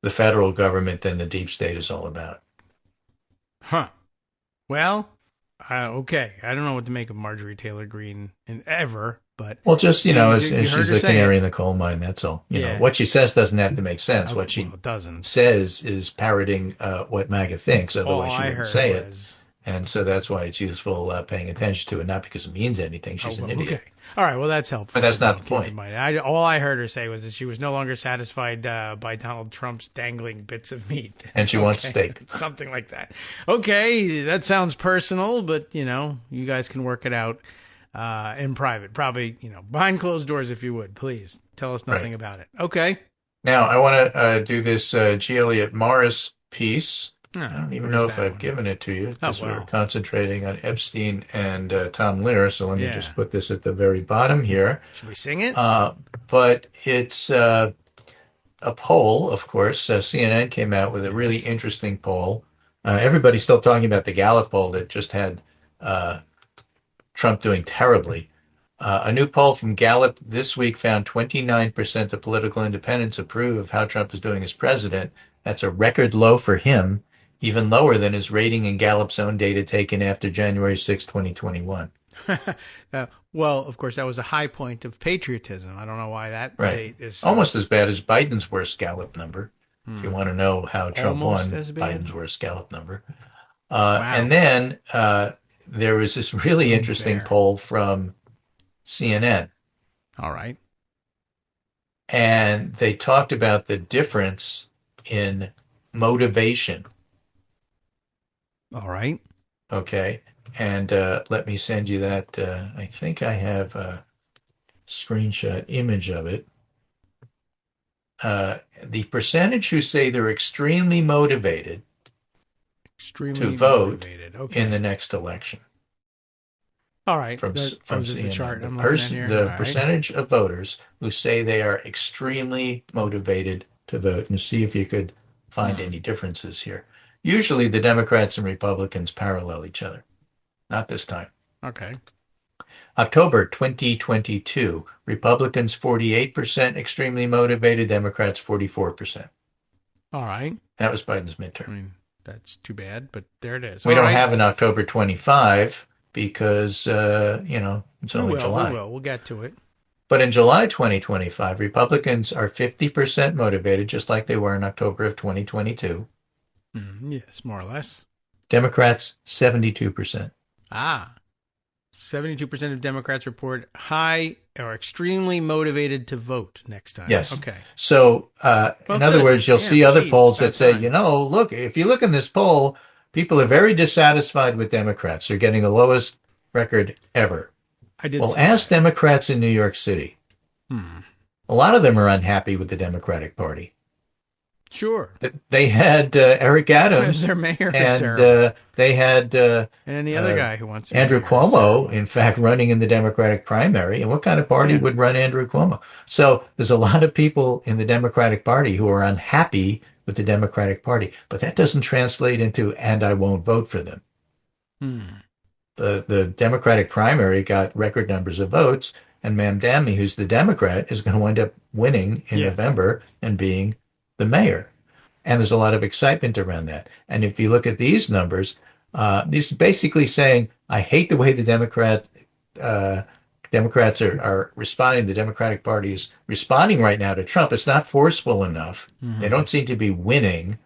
Speaker 3: the federal government and the deep state is all about.
Speaker 2: Huh. Well, okay. I don't know what to make of Marjorie Taylor Greene ever, but...
Speaker 3: Well, just, she's the canary in the coal mine, that's all. You know, what she says doesn't have to make sense. What she says is parroting what MAGA thinks, otherwise she wouldn't say it. And so that's why it's useful paying attention to it, not because it means anything. She's an idiot.
Speaker 2: Okay. All right, well, that's helpful.
Speaker 3: But that's not the point.
Speaker 2: All I heard her say was that she was no longer satisfied by Donald Trump's dangling bits of meat.
Speaker 3: And she wants steak.
Speaker 2: Something like that. Okay, that sounds personal, but, you guys can work it out in private. Probably, behind closed doors, if you would. Please tell us nothing about it. Okay.
Speaker 3: Now, I want to do this G. Elliott Morris piece. I don't even know if I've given it to you because we're concentrating on Epstein and Tom Lehrer. So let me just put this at the very bottom here.
Speaker 2: Should we sing it?
Speaker 3: But it's a poll, of course. CNN came out with a really interesting poll. Everybody's still talking about the Gallup poll that just had Trump doing terribly. A new poll from Gallup this week found 29% of political independents approve of how Trump is doing as president. That's a record low for him. Even lower than his rating in Gallup's own data taken after January 6, 2021.
Speaker 2: Well, of course, that was a high point of patriotism. I don't know why that rate is...
Speaker 3: Almost as bad as Biden's worst Gallup number. If you want to know how Trump won, Biden's worst Gallup number. And then there was this really interesting poll from CNN.
Speaker 2: All right.
Speaker 3: And they talked about the difference in motivation.
Speaker 2: All right.
Speaker 3: Okay. And let me send you that. I think I have a screenshot image of it. The percentage who say they're extremely motivated to vote in the next election.
Speaker 2: All right.
Speaker 3: from
Speaker 2: Those are the
Speaker 3: CNN.
Speaker 2: chart I'm looking at here.
Speaker 3: The
Speaker 2: All right.
Speaker 3: percentage of voters who say they are extremely motivated to vote, and see if you could find any differences here. Usually the Democrats and Republicans parallel each other. Not this time.
Speaker 2: Okay.
Speaker 3: October 2022, Republicans 48% extremely motivated, Democrats 44%.
Speaker 2: All right.
Speaker 3: That was Biden's
Speaker 2: I
Speaker 3: midterm.
Speaker 2: mean, that's too bad, but there it is.
Speaker 3: We
Speaker 2: All
Speaker 3: don't
Speaker 2: right.
Speaker 3: have an October 25 because, it's only July.
Speaker 2: We will. We'll get to it.
Speaker 3: But in July 2025, Republicans are 50% motivated, just like they were in October of 2022.
Speaker 2: Yes, more or less.
Speaker 3: Democrats, 72%.
Speaker 2: 72% of Democrats report high or extremely motivated to vote next time.
Speaker 3: Yes.
Speaker 2: Okay.
Speaker 3: So, in other words, you'll see other polls that say,
Speaker 2: fine.
Speaker 3: look, if you look in this poll, people are very dissatisfied with Democrats. They're getting the lowest record ever. Well, ask Democrats in New York City. A lot of them are unhappy with the Democratic Party.
Speaker 2: Sure.
Speaker 3: They had Eric Adams.
Speaker 2: Because their mayor is
Speaker 3: and
Speaker 2: terrible.
Speaker 3: they had
Speaker 2: And any other guy who wants to
Speaker 3: Andrew Cuomo, in fact, running in the Democratic primary. And what kind of party would run Andrew Cuomo? So there's a lot of people in the Democratic Party who are unhappy with the Democratic Party. But that doesn't translate into, and I won't vote for them. The Democratic primary got record numbers of votes, and Ma'am Dammy, who's the Democrat, is going to wind up winning in November and being the mayor. And there's a lot of excitement around that. And if you look at these numbers, these are basically saying, I hate the way the Democrats are responding. The Democratic Party is responding right now to Trump. It's not forceful enough. They don't seem to be winning,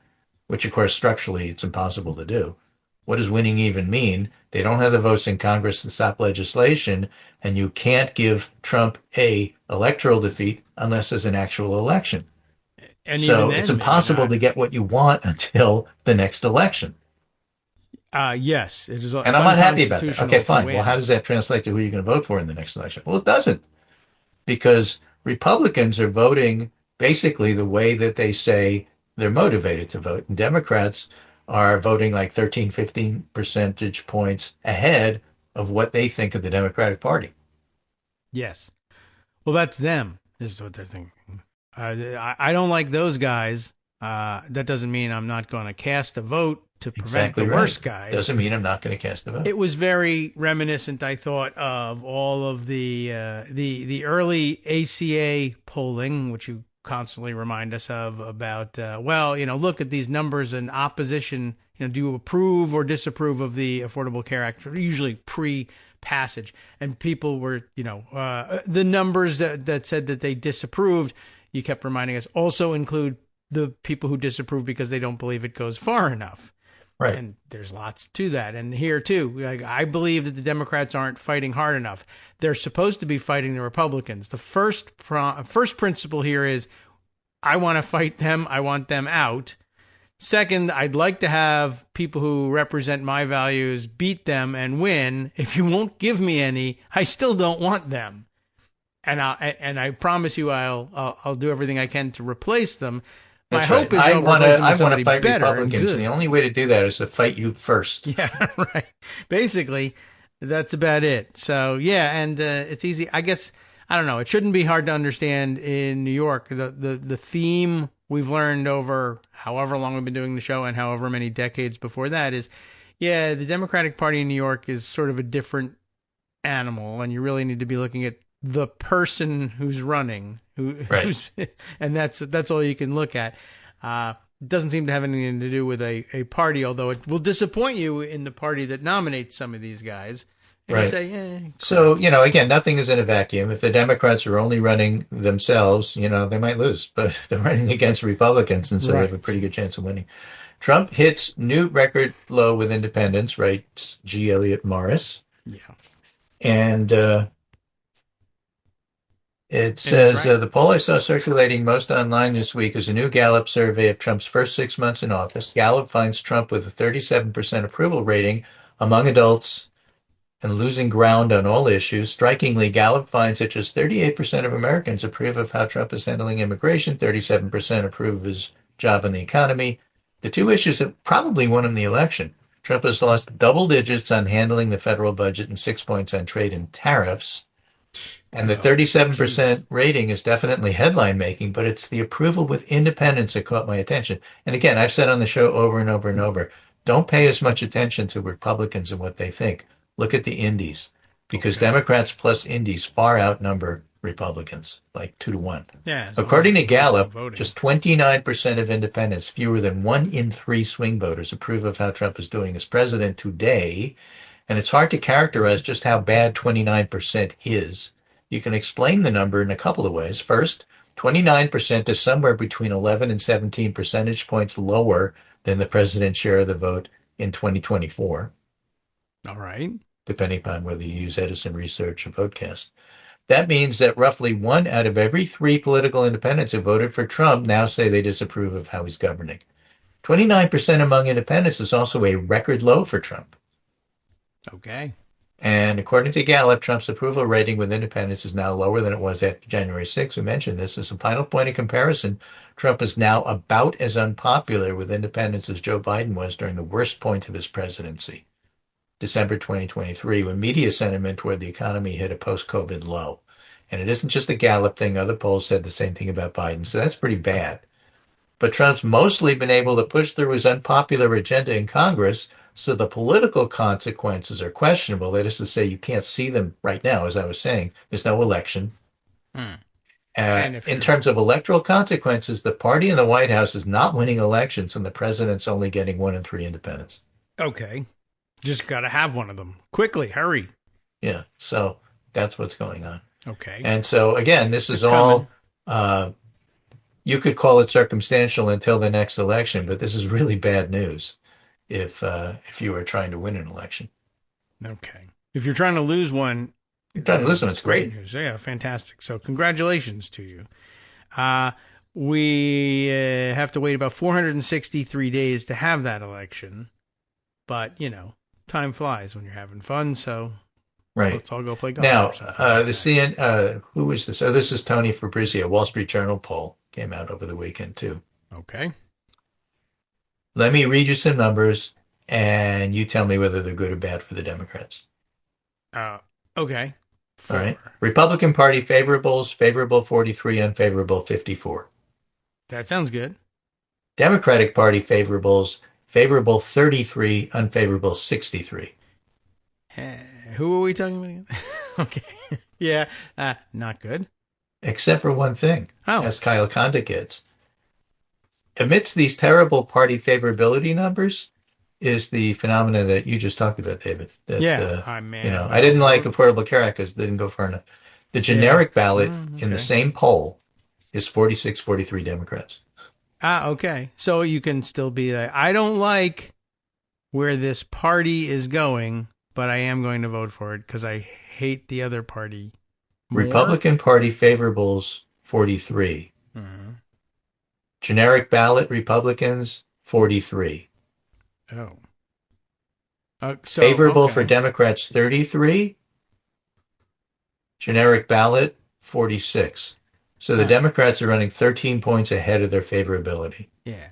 Speaker 3: which, of course, structurally, it's impossible to do. What does winning even mean? They don't have the votes in Congress to stop legislation, and you can't give Trump a electoral defeat unless there's an actual election. And so it's impossible to get what you want until the next election.
Speaker 2: Yes, it is.
Speaker 3: And I'm not happy about that. Okay, fine. Well, how does that translate to who you're going to vote for in the next election? Well, it doesn't, because Republicans are voting basically the way that they say they're motivated to vote, and Democrats are voting like 13, 15 percentage points ahead of what they think of the Democratic Party.
Speaker 2: Yes. Well, that's them, is what they're thinking. I don't like those guys. That doesn't mean I'm not going to cast a vote to prevent the worst guys.
Speaker 3: Doesn't mean I'm not going to cast a vote.
Speaker 2: It was very reminiscent, I thought, of all of the early ACA polling, which you constantly remind us of about, look at these numbers in opposition. Do you approve or disapprove of the Affordable Care Act? Usually pre-passage. And people were, the numbers that said that they disapproved, you kept reminding us, also include the people who disapprove because they don't believe it goes far enough.
Speaker 3: Right.
Speaker 2: And there's lots to that. And here, too, I believe that the Democrats aren't fighting hard enough. They're supposed to be fighting the Republicans. The first principle here is I want to fight them. I want them out. Second, I'd like to have people who represent my values beat them and win. If you won't give me any, I still don't want them. And I promise you I'll do everything I can to replace them. My hope is I want to
Speaker 3: fight Republicans, and the only way to do that is to fight you first.
Speaker 2: Yeah, right. Basically, that's about it. So, and it's easy. I guess, I don't know. It shouldn't be hard to understand in New York. The theme we've learned over however long we've been doing the show and however many decades before that is, the Democratic Party in New York is sort of a different animal, and you really need to be looking at the person who's running, and that's all you can look at. It doesn't seem to have anything to do with a party, although it will disappoint you in the party that nominates some of these guys. And you say,
Speaker 3: So, again, nothing is in a vacuum. If the Democrats are only running themselves, they might lose, but they're running against Republicans, and so they have a pretty good chance of winning. Trump hits new record low with independents, writes G. Elliott Morris. Yeah. And it says, the poll I saw circulating most online this week is a new Gallup survey of Trump's first 6 months in office. Gallup finds Trump with a 37% approval rating among adults and losing ground on all issues. Strikingly, Gallup finds that just 38% of Americans approve of how Trump is handling immigration, 37% approve of his job in the economy, the two issues that probably won him the election. Trump has lost double digits on handling the federal budget and 6 points on trade and tariffs. And the 37% rating is definitely headline making, but it's the approval with independents that caught my attention. And again, I've said on the show over and over and over, don't pay as much attention to Republicans and what they think. Look at the indies, because Democrats plus indies far outnumber Republicans, like 2-1.
Speaker 2: Yeah.
Speaker 3: According to Gallup, just 29% of independents, fewer than 1 in 3 swing voters, approve of how Trump is doing as president today. And it's hard to characterize just how bad 29% is. You can explain the number in a couple of ways. First, 29% is somewhere between 11 and 17 percentage points lower than the president's share of the vote in 2024.
Speaker 2: All right.
Speaker 3: Depending upon whether you use Edison Research or Votecast. That means that roughly 1 out of every 3 political independents who voted for Trump now say they disapprove of how he's governing. 29% among independents is also a record low for Trump.
Speaker 2: Okay.
Speaker 3: And according to Gallup, Trump's approval rating with independents is now lower than it was after January 6th. We mentioned this. As a final point of comparison, Trump is now about as unpopular with independents as Joe Biden was during the worst point of his presidency, December 2023, when media sentiment toward the economy hit a post-COVID low. And it isn't just a Gallup thing. Other polls said the same thing about Biden. So that's pretty bad. But Trump's mostly been able to push through his unpopular agenda in Congress, so the political consequences are questionable. That is to say, you can't see them right now, as I was saying. There's no election. In terms of electoral consequences, the party in the White House is not winning elections, and the president's only getting 1 in 3 independents.
Speaker 2: Okay. Just got to have one of them. Quickly, hurry.
Speaker 3: Yeah, so that's what's going on.
Speaker 2: Okay.
Speaker 3: And so, again, this is all, you could call it circumstantial until the next election, but this is really bad news if you are trying to win an election.
Speaker 2: Okay. If you're trying to lose one,
Speaker 3: it's great
Speaker 2: news. Yeah, fantastic. So congratulations to you. We have to wait about 463 days to have that election, but time flies when you're having fun. So let's all go play golf.
Speaker 3: Now, who is this? Oh, this is Tony Fabrizio. Wall Street Journal poll came out over the weekend too.
Speaker 2: Okay.
Speaker 3: Let me read you some numbers, and you tell me whether they're good or bad for the Democrats.
Speaker 2: Okay. 4.
Speaker 3: All right. Republican Party favorable 43, unfavorable 54.
Speaker 2: That sounds good.
Speaker 3: Democratic Party favorable 33, unfavorable 63.
Speaker 2: Who are we talking about again? Okay. Yeah, not good.
Speaker 3: Except for one thing, as Kyle Conda gets. Amidst these terrible party favorability numbers is the phenomena that you just talked about, David. That, I didn't like Affordable Care Act because it didn't go far enough. The generic ballot in the same poll is 46-43 Democrats.
Speaker 2: Okay. So you can still be like, I don't like where this party is going, but I am going to vote for it because I hate the other party more.
Speaker 3: Republican Party favorables 43.
Speaker 2: Mm-hmm.
Speaker 3: Generic ballot Republicans 43. Favorable for Democrats 33. Generic ballot 46. So the Democrats are running 13 points ahead of their favorability.
Speaker 2: Yeah,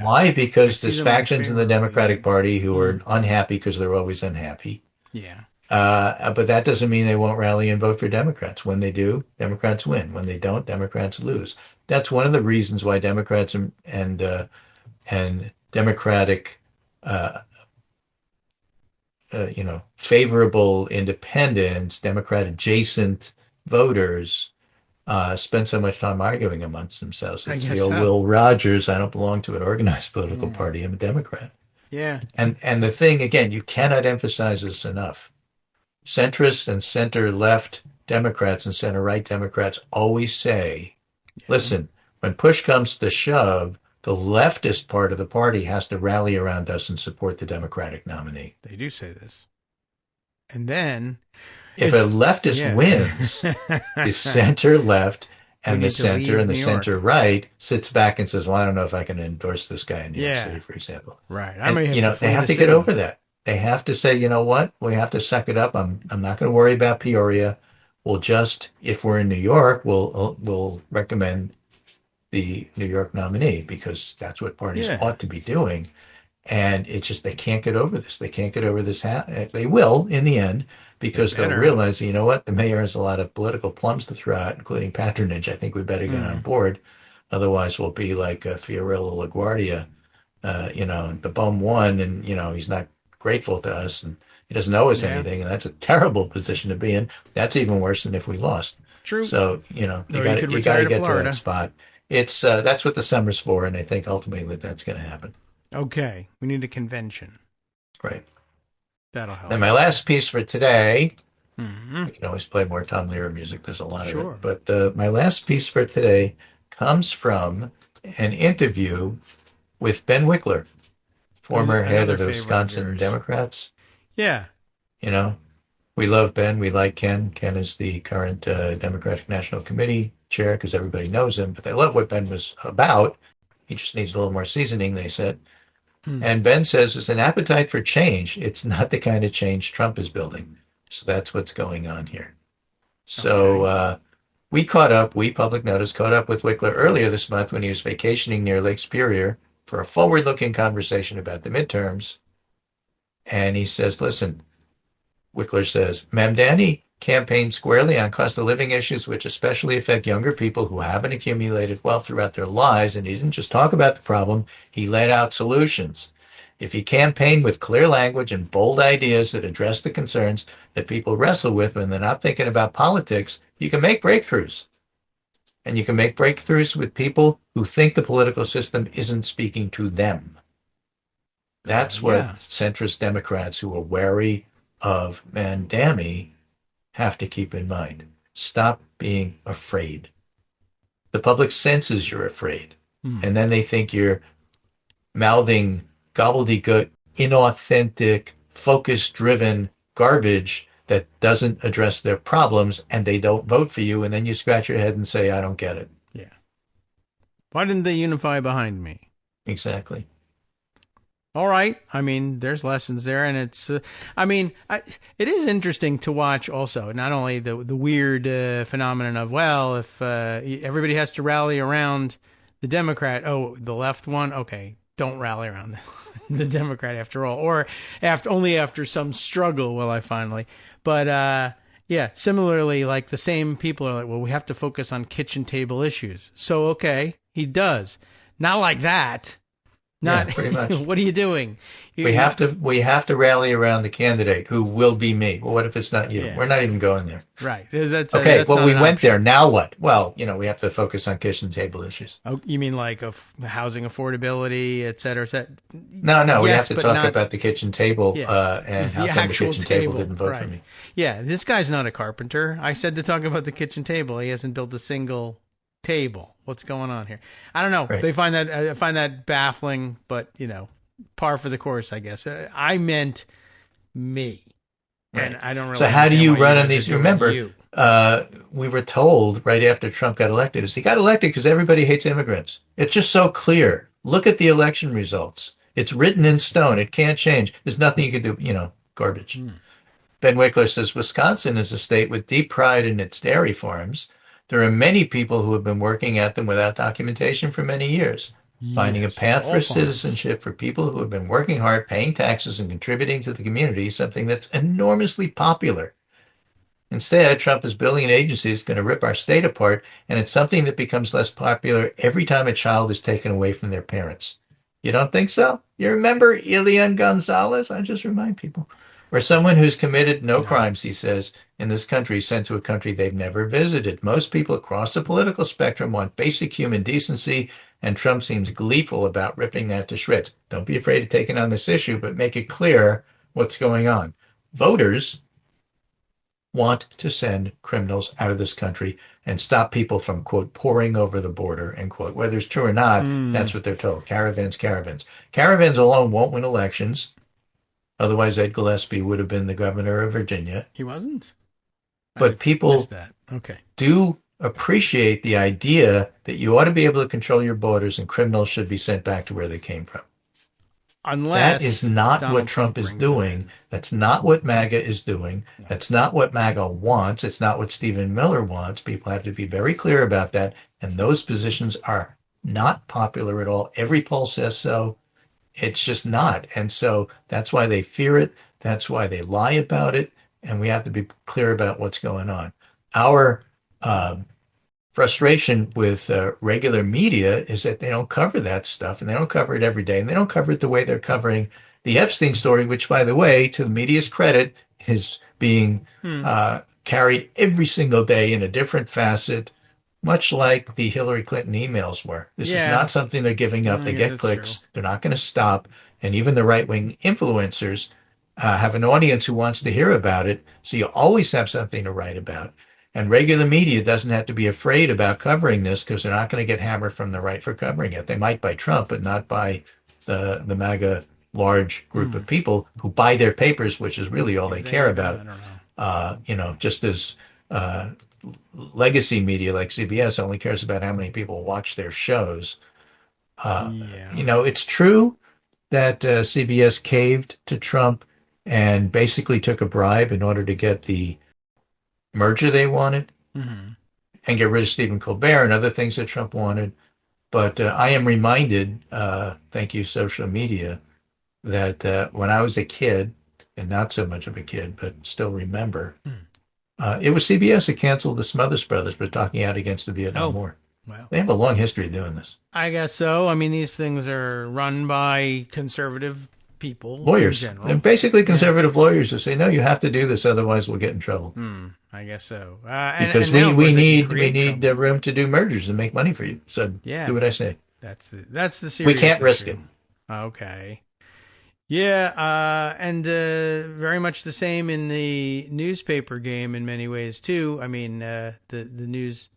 Speaker 3: Why? Because there's factions in the Democratic Party who are unhappy because they're always unhappy.
Speaker 2: Yeah.
Speaker 3: But that doesn't mean they won't rally and vote for Democrats. When they do, Democrats win. When they don't, Democrats lose. That's one of the reasons why Democrats and Democratic, favorable independents, Democrat adjacent voters spend so much time arguing amongst themselves. It's the old Will Rogers, I don't belong to an organized political party, I'm a Democrat.
Speaker 2: Yeah.
Speaker 3: And the thing, again, you cannot emphasize this enough. Centrist and center-left Democrats and center-right Democrats always say, listen, when push comes to shove, the leftist part of the party has to rally around us and support the Democratic nominee.
Speaker 2: They do say this. And then
Speaker 3: if a leftist wins, the center-left and the center and the center-right sits back and says, well, I don't know if I can endorse this guy in New York City, for example.
Speaker 2: Right.
Speaker 3: They have to get over that. They have to say, you know what? We have to suck it up. I'm not going to worry about Peoria. We'll just, if we're in New York, we'll recommend the New York nominee because that's what parties ought to be doing. And it's just they can't get over this. They can't get over this. They will in the end because they'll realize, you know what, the mayor has a lot of political plums to throw out, including patronage. I think we better get on board. Otherwise, we'll be like Fiorello LaGuardia, the bum won, and, he's not grateful to us, and he doesn't owe us anything, and that's a terrible position to be in. That's even worse than if we lost.
Speaker 2: True.
Speaker 3: So, you got to get to that spot. It's that's what the summer's for, and I think ultimately that's going to happen.
Speaker 2: Okay, we need a convention.
Speaker 3: Right.
Speaker 2: That'll help.
Speaker 3: And my last piece for today, we can always play more Tom Lehrer music. There's a lot of it. But my last piece for today comes from an interview with Ben Wickler, former head of the Wisconsin Democrats.
Speaker 2: Yeah.
Speaker 3: We love Ben. We like Ken. Ken is the current Democratic National Committee chair because everybody knows him. But they love what Ben was about. He just needs a little more seasoning, they said. And Ben says it's an appetite for change. It's not the kind of change Trump is building. So that's what's going on here. So we Public Notice, caught up with Wickler earlier this month when he was vacationing near Lake Superior for a forward-looking conversation about the midterms. And he says, listen, Wickler says, Mamdani campaigned squarely on cost of living issues, which especially affect younger people who haven't accumulated wealth throughout their lives. And he didn't just talk about the problem, he laid out solutions. If he campaigned with clear language and bold ideas that address the concerns that people wrestle with when they're not thinking about politics, you can make breakthroughs. And you can make breakthroughs with people who think the political system isn't speaking to them. That's what centrist Democrats who are wary of Mamdani have to keep in mind. Stop being afraid. The public senses you're afraid. And then they think you're mouthing gobbledygook, inauthentic, focus-driven garbage that doesn't address their problems, and they don't vote for you, and then you scratch your head and say, I don't get it.
Speaker 2: Yeah. Why didn't they unify behind me?
Speaker 3: Exactly.
Speaker 2: All right. I mean, there's lessons there, and it's, it is interesting to watch also, not only the weird phenomenon of, if everybody has to rally around the Democrat, the left one, okay, don't rally around the Democrat after all, or only after some struggle will I finally. But, similarly, like the same people are like, well, we have to focus on kitchen table issues. So, okay, he does. Not like that.
Speaker 3: Pretty much.
Speaker 2: What are you doing?
Speaker 3: We have to rally around the candidate who will be me. Well, what if it's not you?
Speaker 2: Yeah.
Speaker 3: We're not even going there.
Speaker 2: Right.
Speaker 3: That's we went there. Now what? Well, we have to focus on kitchen table issues.
Speaker 2: Oh, you mean like housing affordability, et cetera, et cetera?
Speaker 3: No.
Speaker 2: Yes,
Speaker 3: we have to talk
Speaker 2: not
Speaker 3: about the kitchen table and how come the kitchen table didn't vote for me.
Speaker 2: Yeah, this guy's not a carpenter. I said to talk about the kitchen table. He hasn't built a single table. What's going on here? I don't know.
Speaker 3: Right.
Speaker 2: They find that I find that baffling, but par for the course, I guess. I meant me, and I don't really.
Speaker 3: So how do you run on these? Remember, we were told right after Trump got elected, he got elected because everybody hates immigrants. It's just so clear. Look at the election results. It's written in stone. It can't change. There's nothing you can do. Garbage. Ben Wickler says Wisconsin is a state with deep pride in its dairy farms. There are many people who have been working at them without documentation for many years. Finding a path for citizenship for people who have been working hard, paying taxes, and contributing to the community is something that's enormously popular. Instead, Trump is building an agency that's going to rip our state apart, and it's something that becomes less popular every time a child is taken away from their parents. You don't think so? You remember Elian Gonzalez? I just remind people. Or someone who's committed no crimes, he says, in this country sent to a country they've never visited. Most people across the political spectrum want basic human decency, and Trump seems gleeful about ripping that to shreds. Don't be afraid of taking on this issue, but make it clear what's going on. Voters want to send criminals out of this country and stop people from, quote, pouring over the border, end quote. Whether it's true or not, that's what they're told. Caravans. Caravans alone won't win elections. Otherwise, Ed Gillespie would have been the governor of Virginia.
Speaker 2: He wasn't?
Speaker 3: But people do appreciate the idea that you ought to be able to control your borders and criminals should be sent back to where they came from.
Speaker 2: Unless
Speaker 3: that is not what Trump is doing. That's not what MAGA is doing. No. That's not what MAGA wants. It's not what Stephen Miller wants. People have to be very clear about that. And those positions are not popular at all. Every poll says so. It's just not. And so that's why they fear it. That's why they lie about it. And we have to be clear about what's going on. Our frustration with regular media is that they don't cover that stuff, and they don't cover it every day, and they don't cover it the way they're covering the Epstein story, which, by the way, to the media's credit, is being carried every single day in a different facet, much like the Hillary Clinton emails were. This is not something they're giving up. They get clicks. True. They're not going to stop. And even the right-wing influencers have an audience who wants to hear about it. So you always have something to write about. And regular media doesn't have to be afraid about covering this because they're not going to get hammered from the right for covering it. They might by Trump, but not by the MAGA large group of people who buy their papers, which is really all they care about. Just as legacy media like CBS only cares about how many people watch their shows. It's true that CBS caved to Trump and basically took a bribe in order to get the merger they wanted and get rid of Stephen Colbert and other things that Trump wanted. But I am reminded, thank you, social media, that when I was a kid, and not so much of a kid, but still remember, it was CBS that canceled the Smothers Brothers for talking out against the Vietnam War. Wow. They have a long history of doing this.
Speaker 2: I guess so. I mean, these things are run by conservative people.
Speaker 3: Lawyers.
Speaker 2: In general.
Speaker 3: They're basically conservative lawyers who say, no, you have to do this, otherwise we'll get in trouble.
Speaker 2: I guess so.
Speaker 3: Because we need room to do mergers and make money for you. So do what I say.
Speaker 2: That's the serious
Speaker 3: We can't risk it.
Speaker 2: Okay. Yeah, and very much the same in the newspaper game in many ways too. I mean, the news,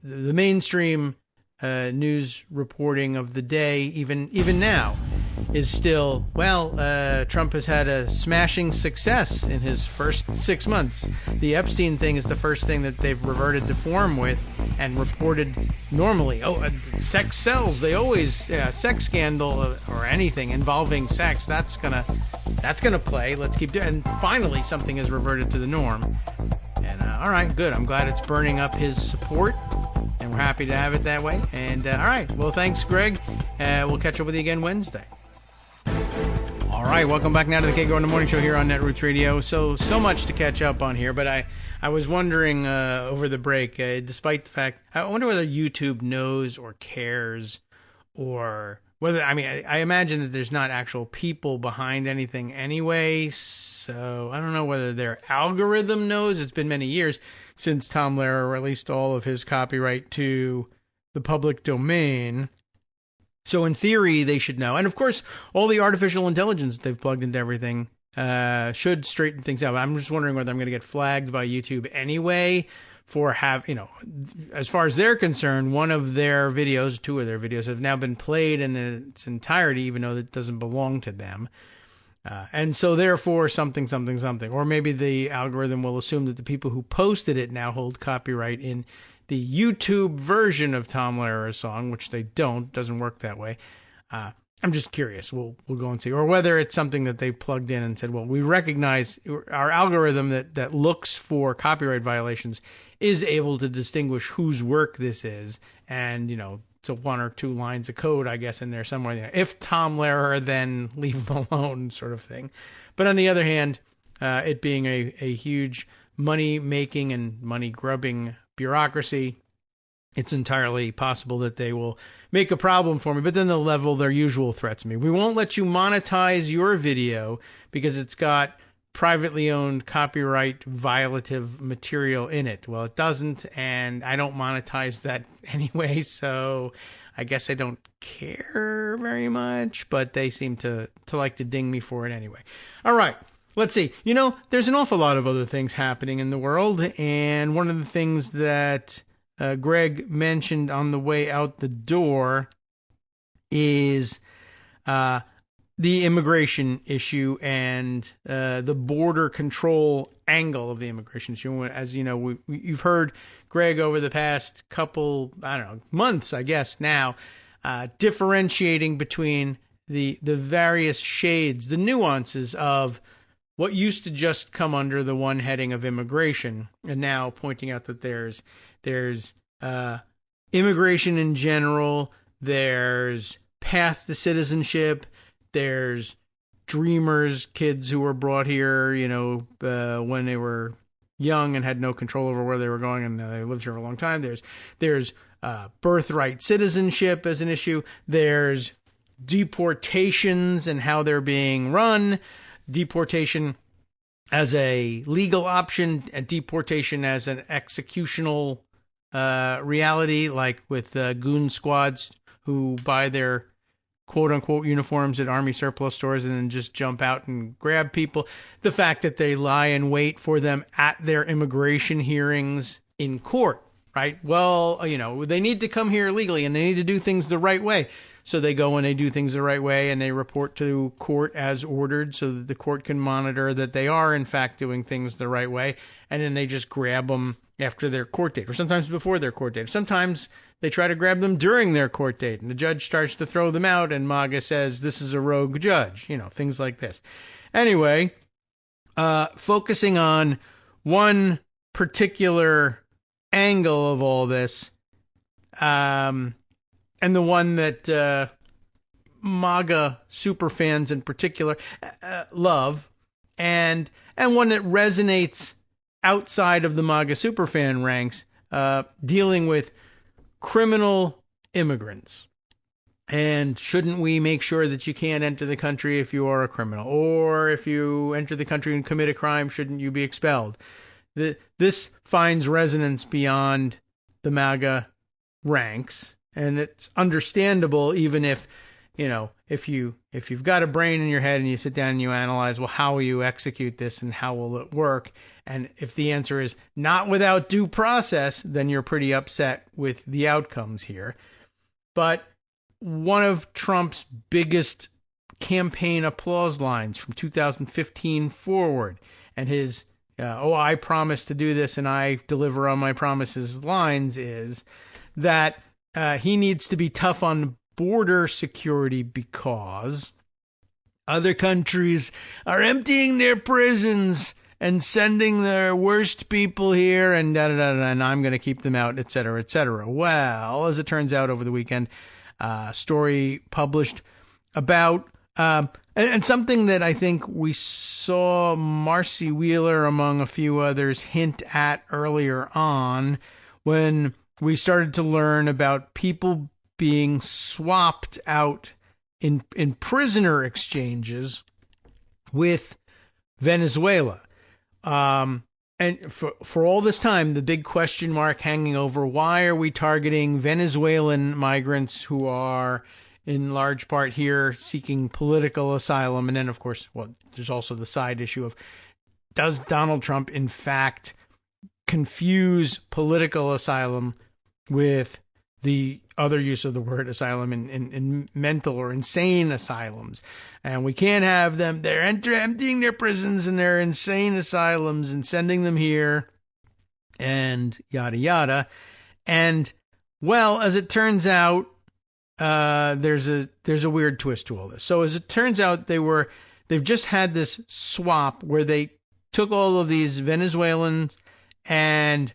Speaker 2: the mainstream news reporting of the day, even now, is still, Trump has had a smashing success in his first 6 months. The Epstein thing is the first thing that they've reverted to form with and reported normally. Sex sells. They always, sex scandal or anything involving sex, that's gonna play. Let's keep doing. And finally, something has reverted to the norm. And all right, good. I'm glad it's burning up his support. And we're happy to have it that way. And all right, well, thanks, Greg. We'll catch up with you again Wednesday. All right, welcome back now to the Kagro in the Morning Show here on Netroots Radio. So much to catch up on here, but I was wondering over the break, despite the fact, I wonder whether YouTube knows or cares, or whether, I imagine that there's not actual people behind anything anyway, so I don't know whether their algorithm knows. It's been many years since Tom Lehrer released all of his copyright to the public domain. So in theory, they should know. And of course, all the artificial intelligence they've plugged into everything should straighten things out. But I'm just wondering whether I'm going to get flagged by YouTube anyway for as far as they're concerned, one of their videos, two of their videos have now been played in its entirety, even though it doesn't belong to them. And so therefore something, or maybe the algorithm will assume that the people who posted it now hold copyright in the YouTube version of Tom Lehrer's song, which they don't. Doesn't work that way. I'm just curious. We'll go and see. Or whether it's something that they plugged in and said, well, we recognize our algorithm that looks for copyright violations is able to distinguish whose work this is. And, so one or two lines of code, I guess, in there somewhere. If Tom Lehrer, then leave him alone sort of thing. But on the other hand, it being a huge money-making and money-grubbing bureaucracy, it's entirely possible that they will make a problem for me, but then they'll level their usual threats at me. We won't let you monetize your video because it's got privately owned copyright violative material in it. Well, it doesn't, and I don't monetize that anyway, so I guess I don't care very much, but they seem to like to ding me for it anyway. All right. Let's see. There's an awful lot of other things happening in the world, and one of the things that Greg mentioned on the way out the door is the immigration issue and the border control angle of the immigration issue. As you know, you've heard Greg over the past couple, months, I guess now, differentiating between the various shades, the nuances of what used to just come under the one heading of immigration, and now pointing out that there's immigration in general, there's path to citizenship, There's dreamers, kids who were brought here, when they were young and had no control over where they were going, and they lived here for a long time. There's birthright citizenship as an issue. There's deportations and how they're being run. Deportation as a legal option, and deportation as an executional reality, like with goon squads who buy their quote-unquote uniforms at Army surplus stores and then just jump out and grab people. The fact that they lie in wait for them at their immigration hearings in court, right? Well, they need to come here legally and they need to do things the right way. So they go and they do things the right way and they report to court as ordered so that the court can monitor that they are, in fact, doing things the right way. And then they just grab them after their court date, or sometimes before their court date. Sometimes they try to grab them during their court date, and the judge starts to throw them out, and MAGA says, this is a rogue judge, things like this. Anyway, focusing on one particular angle of all this, and the one that MAGA superfans in particular love, and one that resonates outside of the MAGA superfan ranks, dealing with criminal immigrants. And shouldn't we make sure that you can't enter the country if you are a criminal? Or if you enter the country and commit a crime, shouldn't you be expelled? This finds resonance beyond the MAGA ranks, and it's understandable, even if you've got a brain in your head and you sit down and you analyze, well, how will you execute this and how will it work? And if the answer is not without due process, then you're pretty upset with the outcomes here. But one of Trump's biggest campaign applause lines from 2015 forward, and his, I promise to do this and I deliver on my promises lines, is that he needs to be tough on border security because other countries are emptying their prisons and sending their worst people here, and and I'm going to keep them out, et cetera, et cetera. Well, as it turns out, over the weekend, a story published about and something that I think we saw Marcy Wheeler, among a few others, hint at earlier on when we started to learn about people being swapped out in prisoner exchanges with Venezuela. And for all this time, the big question mark hanging over, why are we targeting Venezuelan migrants who are in large part here seeking political asylum? And then, of course, there's also the side issue of, does Donald Trump, in fact, confuse political asylum with the other use of the word asylum in mental or insane asylums? And we can't have them. They're emptying their prisons and their insane asylums and sending them here and yada, yada. And, well, as it turns out, there's a weird twist to all this. So as it turns out, they've just had this swap where they took all of these Venezuelans and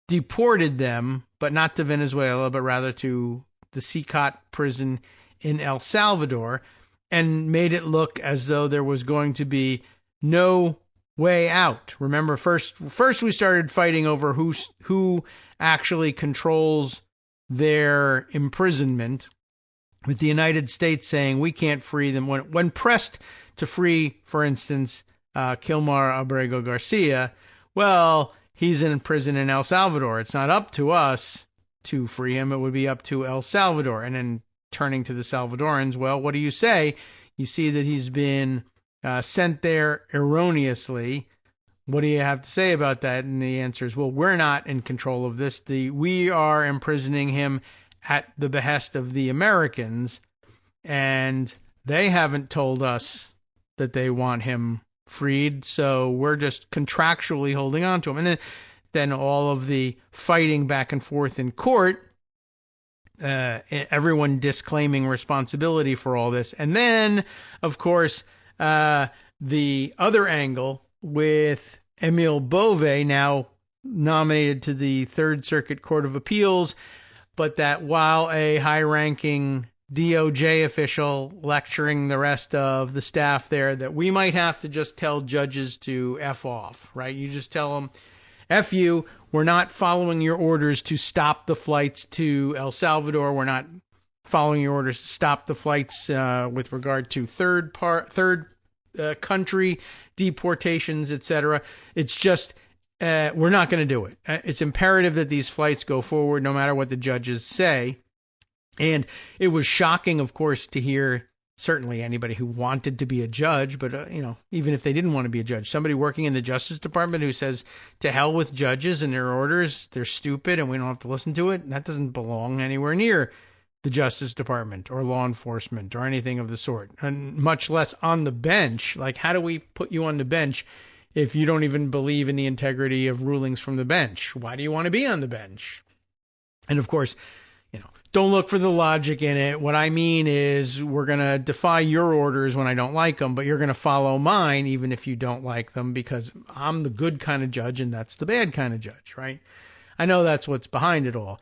Speaker 2: deported them, but not to Venezuela, but rather to the Scots prison in El Salvador, and made it look as though there was going to be no way out. Remember, first we started fighting over who actually controls their imprisonment, with the United States saying we can't free them. When pressed to free, for instance, Kilmar Abrego Garcia, well, he's in prison in El Salvador. It's not up to us to free him. It would be up to El Salvador. And then turning to the Salvadorans, well, what do you say? You see that he's been sent there erroneously. What do you have to say about that? And the answer is, well, we're not in control of this. We are imprisoning him at the behest of the Americans, and they haven't told us that they want him freed, so we're just contractually holding on to him. And then all of the fighting back and forth in court, everyone disclaiming responsibility for all this. And then, of course, the other angle with Emile Bove, now nominated to the Third Circuit Court of Appeals, but that while a high-ranking DOJ official lecturing the rest of the staff there that we might have to just tell judges to F off, right? You just tell them, F you, we're not following your orders to stop the flights to El Salvador. We're not following your orders to stop the flights with regard to third country deportations, etc. It's just we're not going to do it. It's imperative that these flights go forward no matter what the judges say. And it was shocking, of course, to hear certainly anybody who wanted to be a judge, but, even if they didn't want to be a judge, somebody working in the Justice Department who says, to hell with judges and their orders, they're stupid and we don't have to listen to it. That doesn't belong anywhere near the Justice Department or law enforcement or anything of the sort, and much less on the bench. Like, how do we put you on the bench if you don't even believe in the integrity of rulings from the bench? Why do you want to be on the bench? And of course, don't look for the logic in it. What I mean is we're going to defy your orders when I don't like them, but you're going to follow mine even if you don't like them, because I'm the good kind of judge and that's the bad kind of judge, right? I know that's what's behind it all.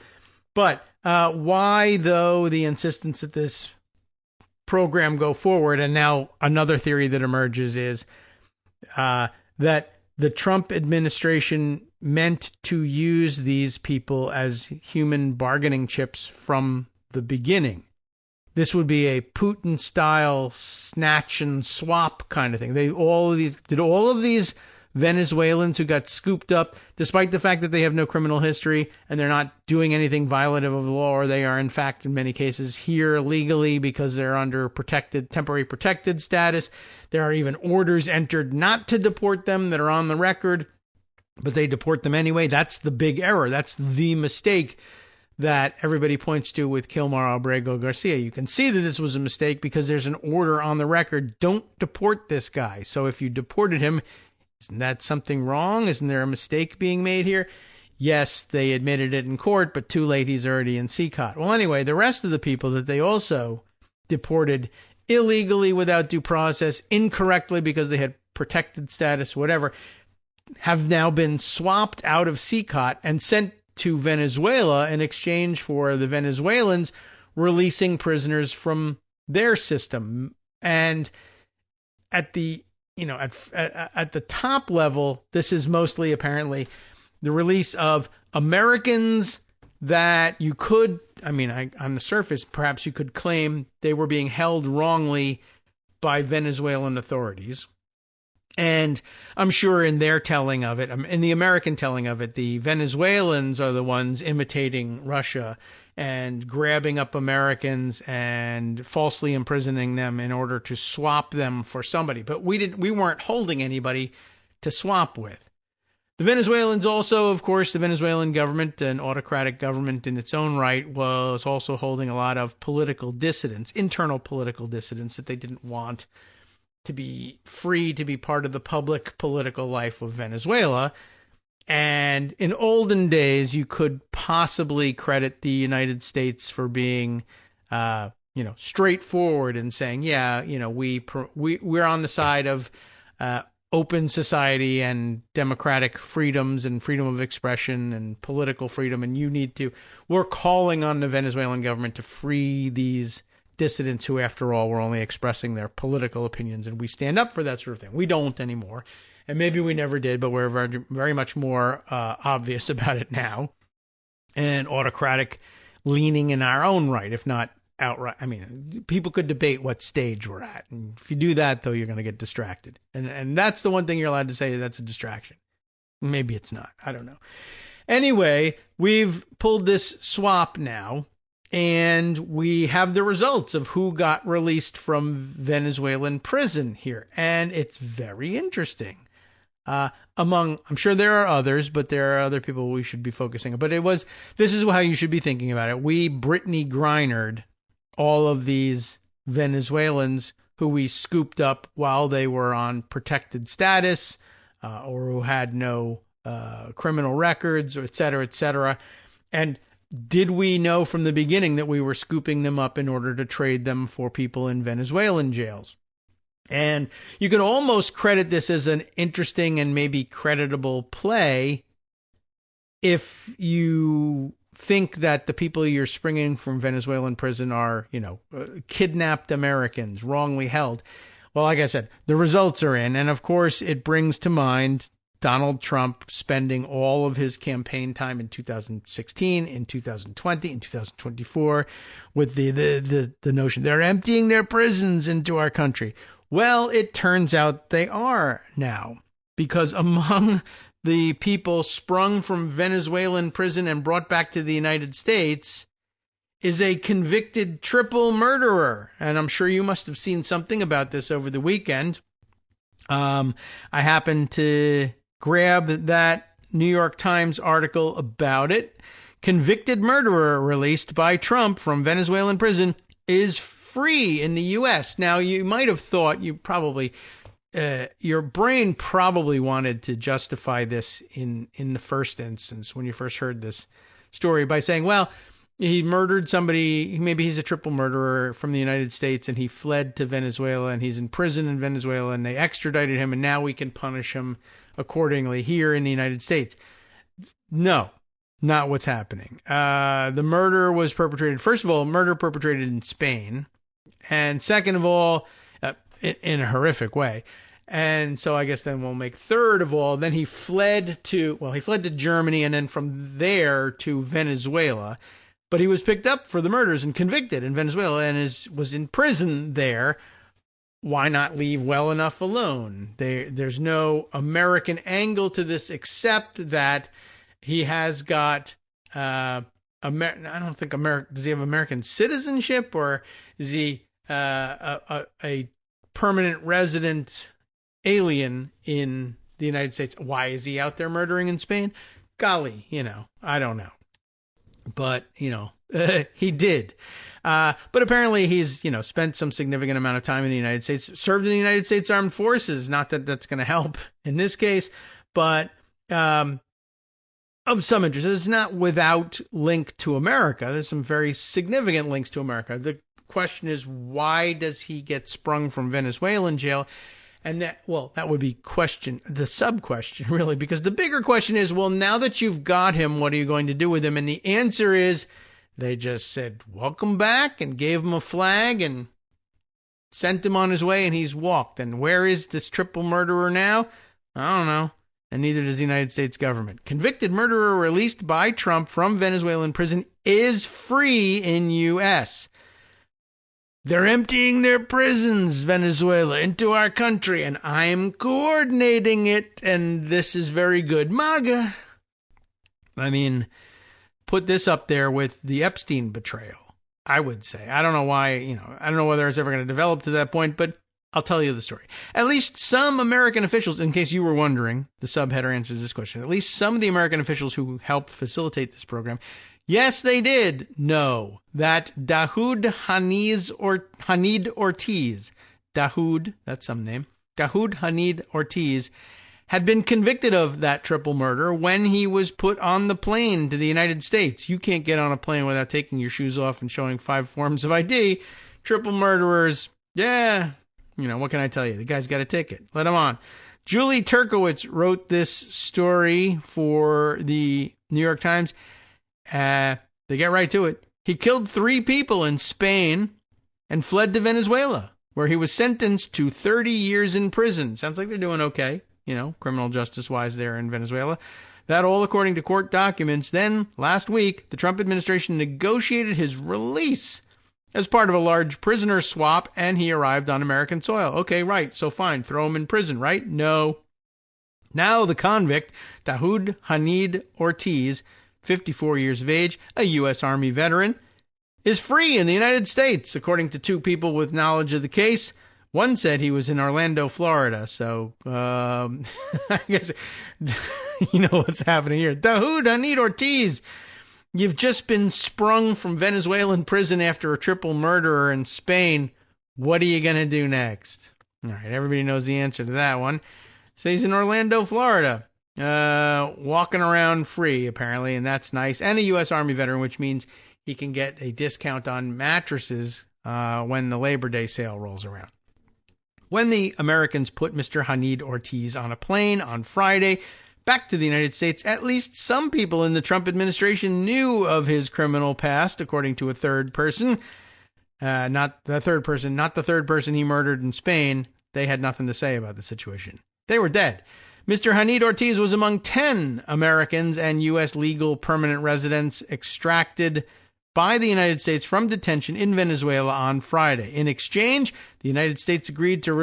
Speaker 2: But why, though, the insistence that this program go forward? And now another theory that emerges is that the Trump administration meant to use these people as human bargaining chips from the beginning. This would be a Putin-style snatch and swap kind of thing. All of these Venezuelans who got scooped up, despite the fact that they have no criminal history and they're not doing anything violative of the law, or they are in fact in many cases here legally because they're under temporary protected status. There are even orders entered not to deport them that are on the record, but they deport them anyway. That's the big error. That's the mistake that everybody points to with Kilmar Abrego Garcia. You can see that this was a mistake because there's an order on the record, don't deport this guy. So if you deported him, isn't that something wrong? Isn't there a mistake being made here? Yes, they admitted it in court, but too late, he's already in CCOT. Well, anyway, the rest of the people that they also deported illegally without due process, incorrectly because they had protected status, whatever, have now been swapped out of CCOT and sent to Venezuela in exchange for the Venezuelans releasing prisoners from their system. And at the at the top level, this is mostly apparently the release of Americans that you could, on the surface, perhaps you could claim they were being held wrongly by Venezuelan authorities. And I'm sure in their telling of it, in the American telling of it, the Venezuelans are the ones imitating Russia and grabbing up Americans and falsely imprisoning them in order to swap them for somebody. But we weren't holding anybody to swap with. The Venezuelans also, of course, the Venezuelan government, an autocratic government in its own right, was also holding a lot of political dissidents, internal political dissidents that they didn't want to be free to be part of the public political life of Venezuela. And in olden days, you could possibly credit the United States for being, straightforward and saying, we're on the side of open society and democratic freedoms and freedom of expression and political freedom, and we're calling on the Venezuelan government to free these dissidents who, after all, were only expressing their political opinions, and we stand up for that sort of thing. We don't anymore, and maybe we never did, but we're very, very much more obvious about it now, and autocratic leaning in our own right, if not outright. People could debate what stage we're at, and if you do that, though, you're going to get distracted, and that's the one thing you're allowed to say that's a distraction. Maybe it's not. I don't know. Anyway, we've pulled this swap now, and we have the results of who got released from Venezuelan prison here. And it's very interesting. I'm sure there are others, but there are other people we should be focusing on. But this is how you should be thinking about it. We Brittany Grinered all of these Venezuelans who we scooped up while they were on protected status, or who had no criminal records, or et cetera, et cetera. And did we know from the beginning that we were scooping them up in order to trade them for people in Venezuelan jails? And you can almost credit this as an interesting and maybe creditable play if you think that the people you're springing from Venezuelan prison are, kidnapped Americans, wrongly held. Well, like I said, the results are in. And of course, it brings to mind Donald Trump spending all of his campaign time in 2016, in 2020, in 2024 with the notion they're emptying their prisons into our country. Well, it turns out they are now, because among the people sprung from Venezuelan prison and brought back to the United States is a convicted triple murderer. And I'm sure you must have seen something about this over the weekend. I happened to grab that New York Times article about it. Convicted murderer released by Trump from Venezuelan prison is free in the U.S. Now, you might have thought your brain probably wanted to justify this in the first instance when you first heard this story by saying, well, he murdered somebody, maybe he's a triple murderer from the United States and he fled to Venezuela and he's in prison in Venezuela and they extradited him and now we can punish him accordingly here in the United States. No, not what's happening. The murder was perpetrated, first of all, murder perpetrated in Spain, and second of all, in a horrific way. And so I guess then we'll make third of all, then he fled to Germany and then from there to Venezuela. But he was picked up for the murders and convicted in Venezuela and was in prison there. Why not leave well enough alone? There's no American angle to this except that he has got I don't think does he have American citizenship, or is he a permanent resident alien in the United States? Why is he out there murdering in Spain? Golly, I don't know. But, he did. But apparently he's, spent some significant amount of time in the United States, served in the United States Armed Forces. Not that that's going to help in this case, but of some interest. It's not without link to America. There's some very significant links to America. The question is, why does he get sprung from Venezuelan jail? And that would be the sub-question, really, because the bigger question is, well, now that you've got him, what are you going to do with him? And the answer is they just said, welcome back, and gave him a flag and sent him on his way, and he's walked. And where is this triple murderer now? I don't know. And neither does the United States government. Convicted murderer released by Trump from Venezuelan prison is free in U.S. They're emptying their prisons, Venezuela, into our country, and I'm coordinating it, and this is very good. MAGA. I mean, put this up there with the Epstein betrayal, I would say. I don't know why, I don't know whether it's ever going to develop to that point, but I'll tell you the story. At least some American officials, in case you were wondering, the subheader answers this question. At least some of the American officials who helped facilitate this program, yes, they did know that Dahoud Hanid Ortiz, Dahoud, that's some name, Dahoud Hanid Ortiz, had been convicted of that triple murder when he was put on the plane to the United States. You can't get on a plane without taking your shoes off and showing 5 forms of ID. Triple murderers, yeah, what can I tell you? The guy's got a ticket. Let him on. Julie Turkowitz wrote this story for the New York Times. They get right to it. He killed 3 people in Spain and fled to Venezuela, where he was sentenced to 30 years in prison. Sounds like they're doing okay, criminal justice-wise there in Venezuela. That all according to court documents. Then, last week, the Trump administration negotiated his release as part of a large prisoner swap, and he arrived on American soil. Okay, right, so fine, throw him in prison, right? No. Now the convict, Dahoud Hanid Ortiz, 54 years of age, a U.S. Army veteran, is free in the United States, according to 2 people with knowledge of the case. One said he was in Orlando, Florida, so I guess you know what's happening here. Dahoud Hanid Ortiz, you've just been sprung from Venezuelan prison after a triple murderer in Spain. What are you going to do next? All right, everybody knows the answer to that one. So he's in Orlando, Florida. Walking around free, apparently, and that's nice. And a U.S. Army veteran, which means he can get a discount on mattresses when the Labor Day sale rolls around. When the Americans put Mr. Hanid Ortiz on a plane on Friday, back to the United States. At least some people in the Trump administration knew of his criminal past, according to a third person. Not the third person he murdered in Spain. They had nothing to say about the situation. They were dead. Mr. Hanid Ortiz was among 10 Americans and U.S. legal permanent residents extracted by the United States from detention in Venezuela on Friday. In exchange, the United States agreed to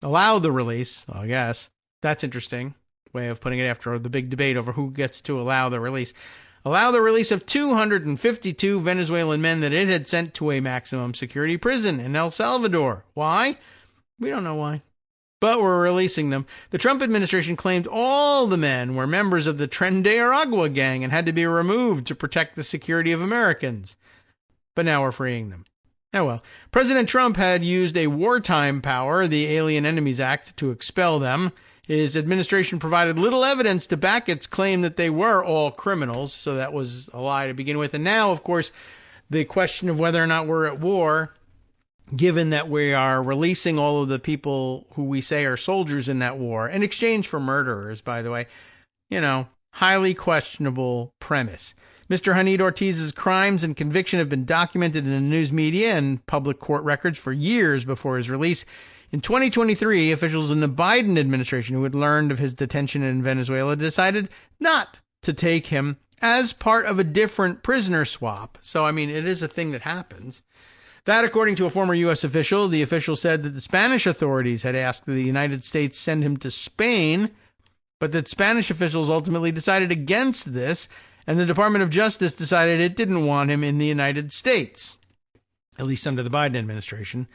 Speaker 2: allow the release, I guess. That's interesting way of putting it after the big debate over who gets to allow the release. Allow the release of 252 Venezuelan men that it had sent to a maximum security prison in El Salvador. Why? We don't know why. But we're releasing them. The Trump administration claimed all the men were members of the Tren de Aragua gang and had to be removed to protect the security of Americans. But now we're freeing them. Oh well. President Trump had used a wartime power, the Alien Enemies Act, to expel them. His administration provided little evidence to back its claim that they were all criminals, so that was a lie to begin with. And now, of course, the question of whether or not we're at war, given that we are releasing all of the people who we say are soldiers in that war, in exchange for murderers, by the way, highly questionable premise. Mr. Hanid Ortiz's crimes and conviction have been documented in the news media and public court records for years before his release. In 2023, officials in the Biden administration who had learned of his detention in Venezuela decided not to take him as part of a different prisoner swap. So, it is a thing that happens. That, according to a former U.S. official, the official said that the Spanish authorities had asked that the United States send him to Spain, but that Spanish officials ultimately decided against this, and the Department of Justice decided it didn't want him in the United States, at least under the Biden administration.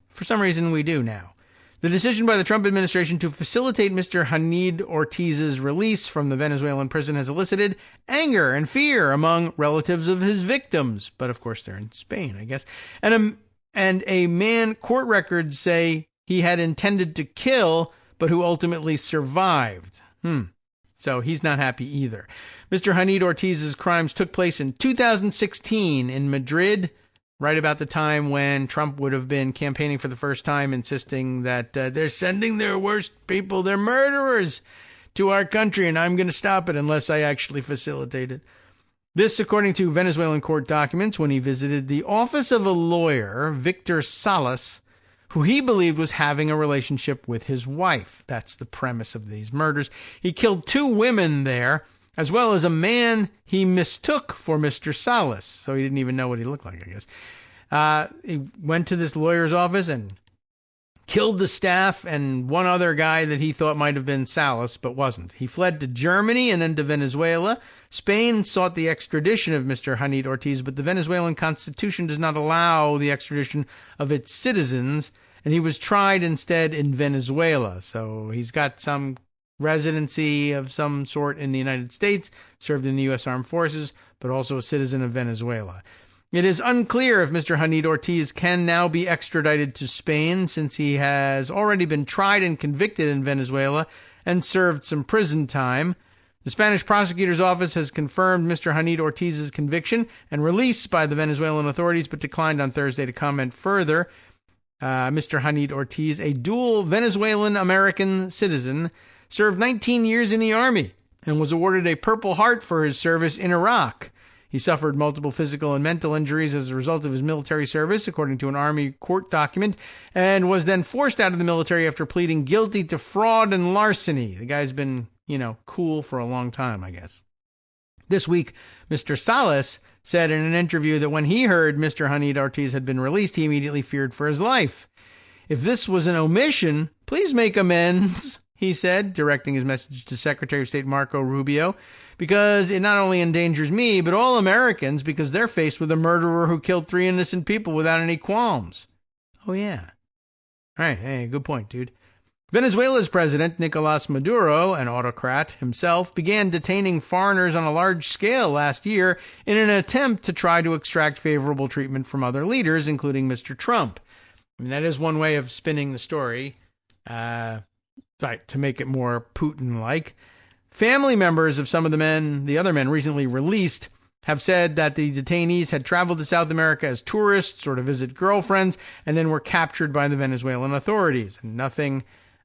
Speaker 2: For some reason, we do now. The decision by the Trump administration to facilitate Mr. Hanid Ortiz's release from the Venezuelan prison has elicited anger and fear among relatives of his victims. But, of course, they're in Spain, I guess. And a man court records say he had intended to kill, but who ultimately survived. So he's not happy either. Mr. Hanid Ortiz's crimes took place in 2016 in Madrid, right about the time when Trump would have been campaigning for the first time, insisting that they're sending their worst people, their murderers, to our country, and I'm going to stop it unless I actually facilitate it. This, according to Venezuelan court documents, when he visited the office of a lawyer, Victor Salas, who he believed was having a relationship with his wife. That's the premise of these murders. He killed 2 women there, as well as a man he mistook for Mr. Salas. So he didn't even know what he looked like, I guess. He went to this lawyer's office and killed the staff and one other guy that he thought might have been Salas, but wasn't. He fled to Germany and then to Venezuela. Spain sought the extradition of Mr. Hanid Ortiz, but the Venezuelan constitution does not allow the extradition of its citizens, and he was tried instead in Venezuela. So he's got some residency of some sort in the United States, served in the U.S. Armed Forces, but also a citizen of Venezuela. It is unclear if Mr. Hanid Ortiz can now be extradited to Spain, since he has already been tried and convicted in Venezuela and served some prison time. The Spanish prosecutor's office has confirmed Mr. Hanid Ortiz's conviction and release by the Venezuelan authorities, but declined on Thursday to comment further. Mr. Hanid Ortiz, a dual Venezuelan-American citizen, served 19 years in the Army and was awarded a Purple Heart for his service in Iraq. He suffered multiple physical and mental injuries as a result of his military service, according to an Army court document, and was then forced out of the military after pleading guilty to fraud and larceny. The guy's been, cool for a long time, I guess. This week, Mr. Salas said in an interview that when he heard Mr. Hanid Ortiz had been released, he immediately feared for his life. If this was an omission, please make amends, he said, directing his message to Secretary of State Marco Rubio, because it not only endangers me, but all Americans, because they're faced with a murderer who killed 3 innocent people without any qualms. Oh, yeah. All right. Hey, good point, dude. Venezuela's president, Nicolas Maduro, an autocrat himself, began detaining foreigners on a large scale last year in an attempt to try to extract favorable treatment from other leaders, including Mr. Trump. That is one way of spinning the story, to make it more Putin-like. Family members of some of the other men recently released, have said that the detainees had traveled to South America as tourists or to visit girlfriends and then were captured by the Venezuelan authorities. And nothing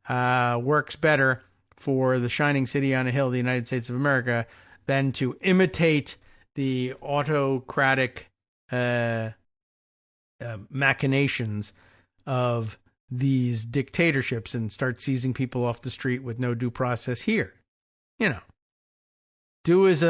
Speaker 2: works better for the shining city on a hill, the United States of America, than to imitate the autocratic machinations of these dictatorships and start seizing people off the street with no due process here. Do as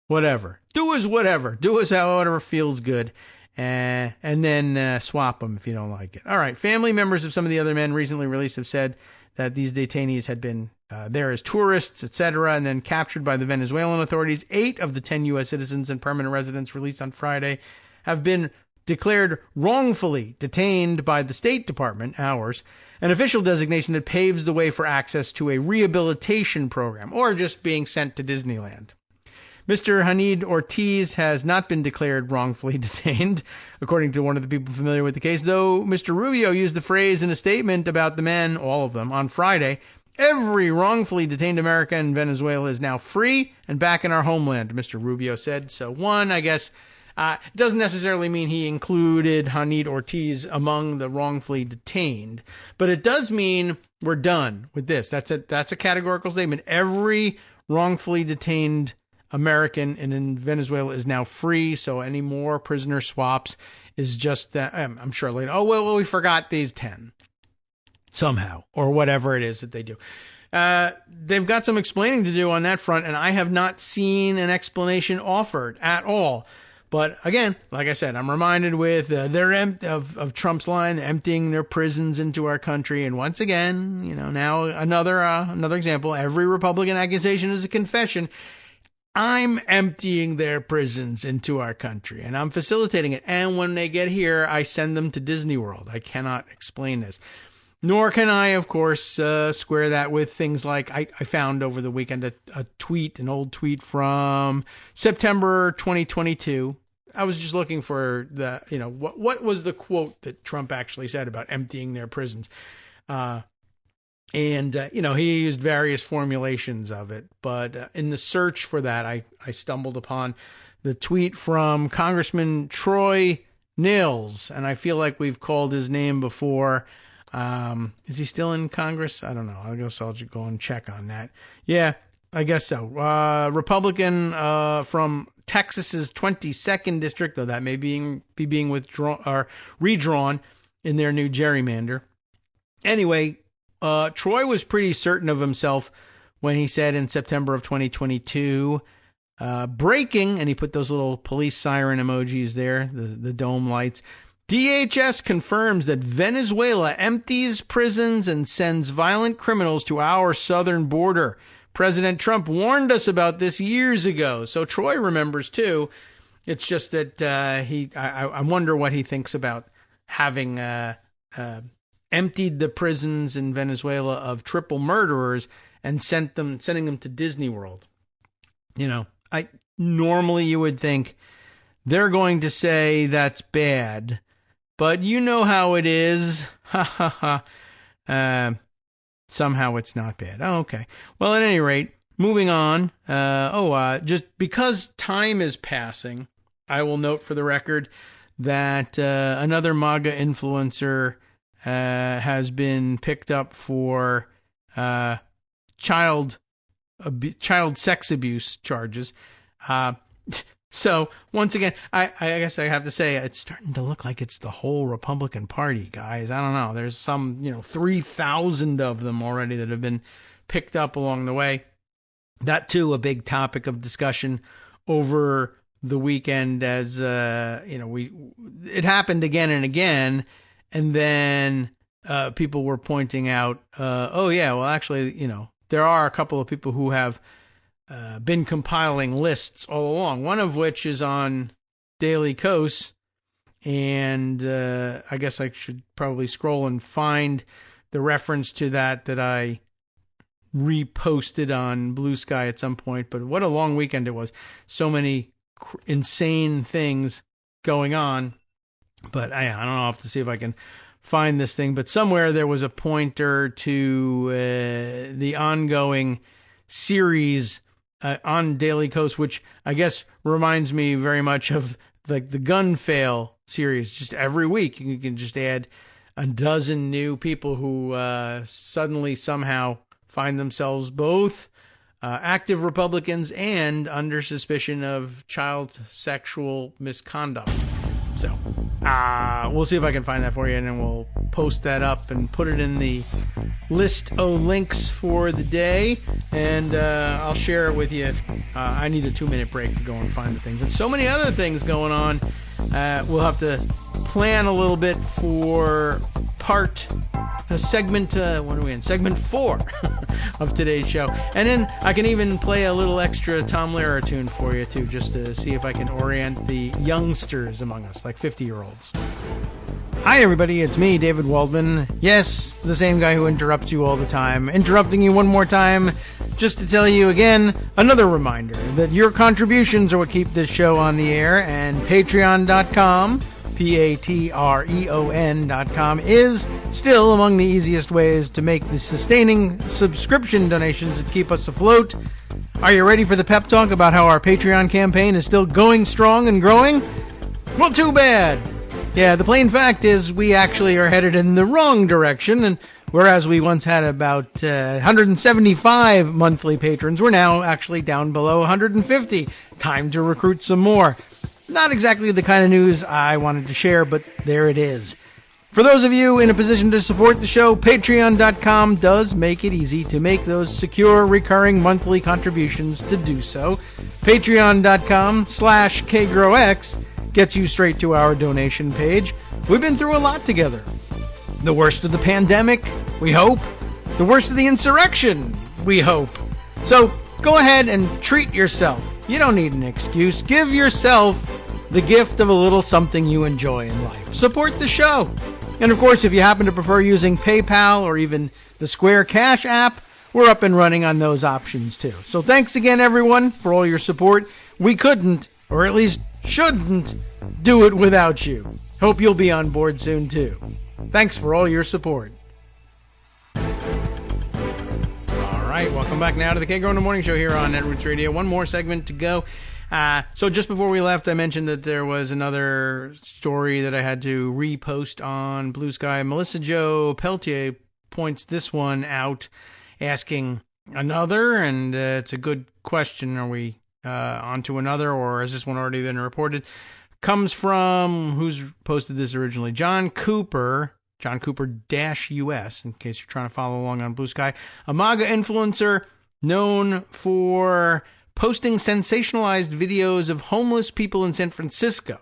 Speaker 2: whatever. Do as whatever. Do as however feels good. And then swap them if you don't like it. All right. Family members of some of the other men recently released have said that these detainees had been there as tourists, etc., and then captured by the Venezuelan authorities. 8 of the 10 U.S. citizens and permanent residents released on Friday have been declared wrongfully detained by the State Department, ours, an official designation that paves the way for access to a rehabilitation program, or just being sent to Disneyland. Mr. Hanid Ortiz has not been declared wrongfully detained, according to one of the people familiar with the case, though Mr. Rubio used the phrase in a statement about the men, all of them, on Friday. Every wrongfully detained American in Venezuela is now free and back in our homeland, Mr. Rubio said. So one, I guess, doesn't necessarily mean he included Hanid Ortiz among the wrongfully detained, but it does mean we're done with this. That's a categorical statement. Every wrongfully detained American in Venezuela is now free, so any more prisoner swaps is just that. I'm sure later, we forgot these 10 somehow, or whatever it is that they do. They've got some explaining to do on that front, and I have not seen an explanation offered at all. But again, like I said, I'm reminded with of Trump's line, emptying their prisons into our country. And once again, now another example. Every Republican accusation is a confession. I'm emptying their prisons into our country, and I'm facilitating it. And when they get here, I send them to Disney World. I cannot explain this. Nor can I, of course, square that with things like I found over the weekend an old tweet from September 2022. I was just looking for what was the quote that Trump actually said about emptying their prisons. He used various formulations of it. But in the search for that, I stumbled upon the tweet from Congressman Troy Nils. And I feel like we've called his name before. Is he still in Congress? I don't know. I guess I'll just go and check on that. Yeah, I guess so. Republican from Texas's 22nd district, though that may be being withdrawn or redrawn in their new gerrymander. Anyway, Troy was pretty certain of himself when he said in September of 2022, breaking, and he put those little police siren emojis there, the dome lights. DHS confirms that Venezuela empties prisons and sends violent criminals to our southern border. President Trump warned us about this years ago. So Troy remembers, too. It's just that I wonder what he thinks about having emptied the prisons in Venezuela of triple murderers and sending them to Disney World. Normally you would think they're going to say that's bad. But you know how it is. Somehow it's not bad. Oh, okay. Well, at any rate, moving on. Just because time is passing, I will note for the record that another MAGA influencer has been picked up for child sex abuse charges. So, once again, I guess I have to say it's starting to look like it's the whole Republican Party, guys. I don't know. There's some, 3,000 of them already that have been picked up along the way. That, too, a big topic of discussion over the weekend as, it happened again and again. And then people were pointing out, actually, there are a couple of people who have been compiling lists all along, one of which is on Daily Kos, and I guess I should probably scroll and find the reference to that I reposted on Blue Sky at some point. But what a long weekend it was. So many insane things going on. But I don't know. I'll have to see if I can find this thing. But somewhere there was a pointer to the ongoing series on Daily Kos, which I guess reminds me very much of like the Gun Fail series. Just every week you can just add a dozen new people who suddenly somehow find themselves both active Republicans and under suspicion of child sexual misconduct. So we'll see if I can find that for you, and then we'll post that up and put it in the list of links for the day, and I'll share it with you. I need a 2-minute break to go and find the things. But so many other things going on. We'll have to plan a little bit for segment, what are we in? Segment 4 of today's show. And then I can even play a little extra Tom Lehrer tune for you, too, just to see if I can orient the youngsters among us, like 50-year-olds. Hi, everybody. It's me, David Waldman. Yes, the same guy who interrupts you all the time. Interrupting you one more time just to tell you again, another reminder that your contributions are what keep this show on the air, and Patreon.com, Patreon.com, is still among the easiest ways to make the sustaining subscription donations that keep us afloat. Are you ready for the pep talk about how our Patreon campaign is still going strong and growing? Well, too bad. Yeah, the plain fact is we actually are headed in the wrong direction, and whereas we once had about 175 monthly patrons, we're now actually down below 150. Time to recruit some more. Not exactly the kind of news I wanted to share, but there it is. For those of you in a position to support the show, Patreon.com does make it easy to make those secure, recurring monthly contributions to do so. Patreon.com/KagroX gets you straight to our donation page. We've been through a lot together. The worst of the pandemic, we hope. The worst of the insurrection, we hope. So go ahead and treat yourself. You don't need an excuse. Give yourself the gift of a little something you enjoy in life. Support the show. And of course, if you happen to prefer using PayPal or even the Square Cash app, we're up and running on those options too. So thanks again, everyone, for all your support. We couldn't, or at least shouldn't, do it without you. Hope you'll be on board soon too. Thanks for all your support. All right, welcome back now to the Kagro in the Morning Show here on Netroots Radio. One more segment to go. So just before we left, I mentioned that there was another story that I had to repost on Blue Sky. Melissa Jo Peltier points this one out, asking another, and it's a good question. Are we on to another, or has this one already been reported? Comes from, who's posted this originally? John Cooper -US, in case you're trying to follow along on Blue Sky. A MAGA influencer known for posting sensationalized videos of homeless people in San Francisco.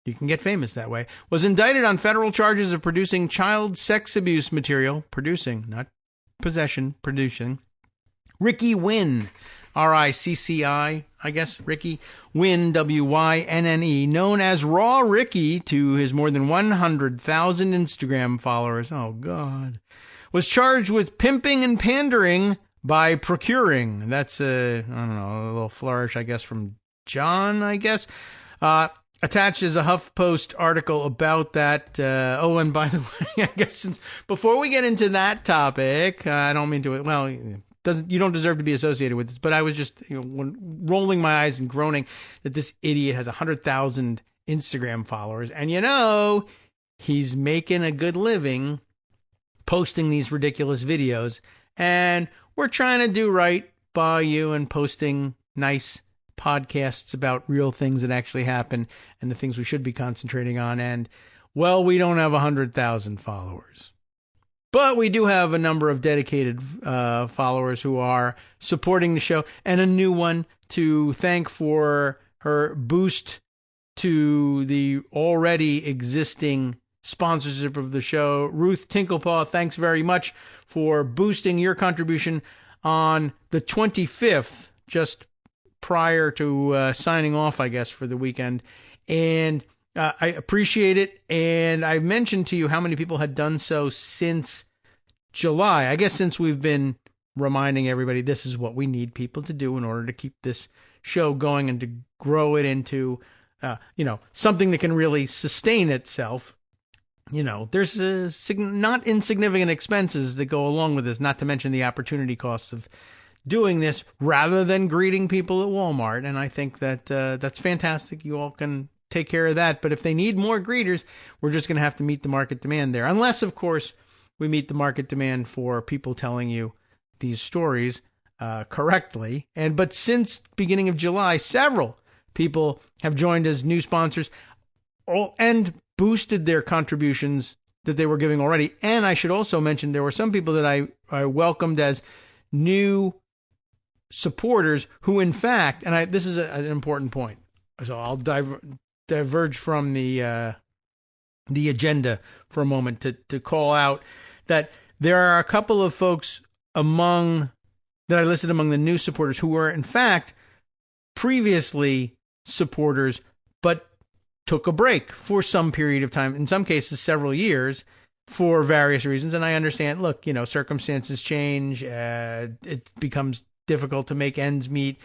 Speaker 2: You can get famous that way. Was indicted on federal charges of producing child sex abuse material. Producing, not possession, producing. Ricky Wynn. R-I-C-C-I, I guess, Ricky Wynn, W-Y-N-N-E, known as Raw Ricky to his more than 100,000 Instagram followers. Oh, God. Was charged with pimping and pandering by procuring. That's a little flourish, I guess, from John, I guess. Attached is a HuffPost article about that. And by the way, I guess before we get into that topic, I don't mean to, well, you don't deserve to be associated with this, but I was just rolling my eyes and groaning that this idiot has 100,000 Instagram followers. And he's making a good living posting these ridiculous videos. And we're trying to do right by you and posting nice podcasts about real things that actually happen and the things we should be concentrating on. And, well, we don't have 100,000 followers. But we do have a number of dedicated followers who are supporting the show, and a new one to thank for her boost to the already existing sponsorship of the show. Ruth Tinklepaw, thanks very much for boosting your contribution on the 25th, just prior to signing off, I guess, for the weekend. And I appreciate it, and I mentioned to you how many people had done so since July. I guess since we've been reminding everybody this is what we need people to do in order to keep this show going and to grow it into, something that can really sustain itself. There's not insignificant expenses that go along with this, not to mention the opportunity costs of doing this rather than greeting people at Walmart. And I think that that's fantastic. You all can take care of that. But if they need more greeters, we're just going to have to meet the market demand there. Unless, of course, we meet the market demand for people telling you these stories correctly. But since beginning of July, several people have joined as new sponsors and boosted their contributions that they were giving already. And I should also mention there were some people that I welcomed as new supporters who, in fact, and this is an important point, so I'll diverge from the agenda for a moment to call out that there are a couple of folks that I listed among the new supporters who were, in fact, previously supporters, but took a break for some period of time, in some cases several years, for various reasons. And I understand, look, circumstances change. It becomes difficult to make ends meet.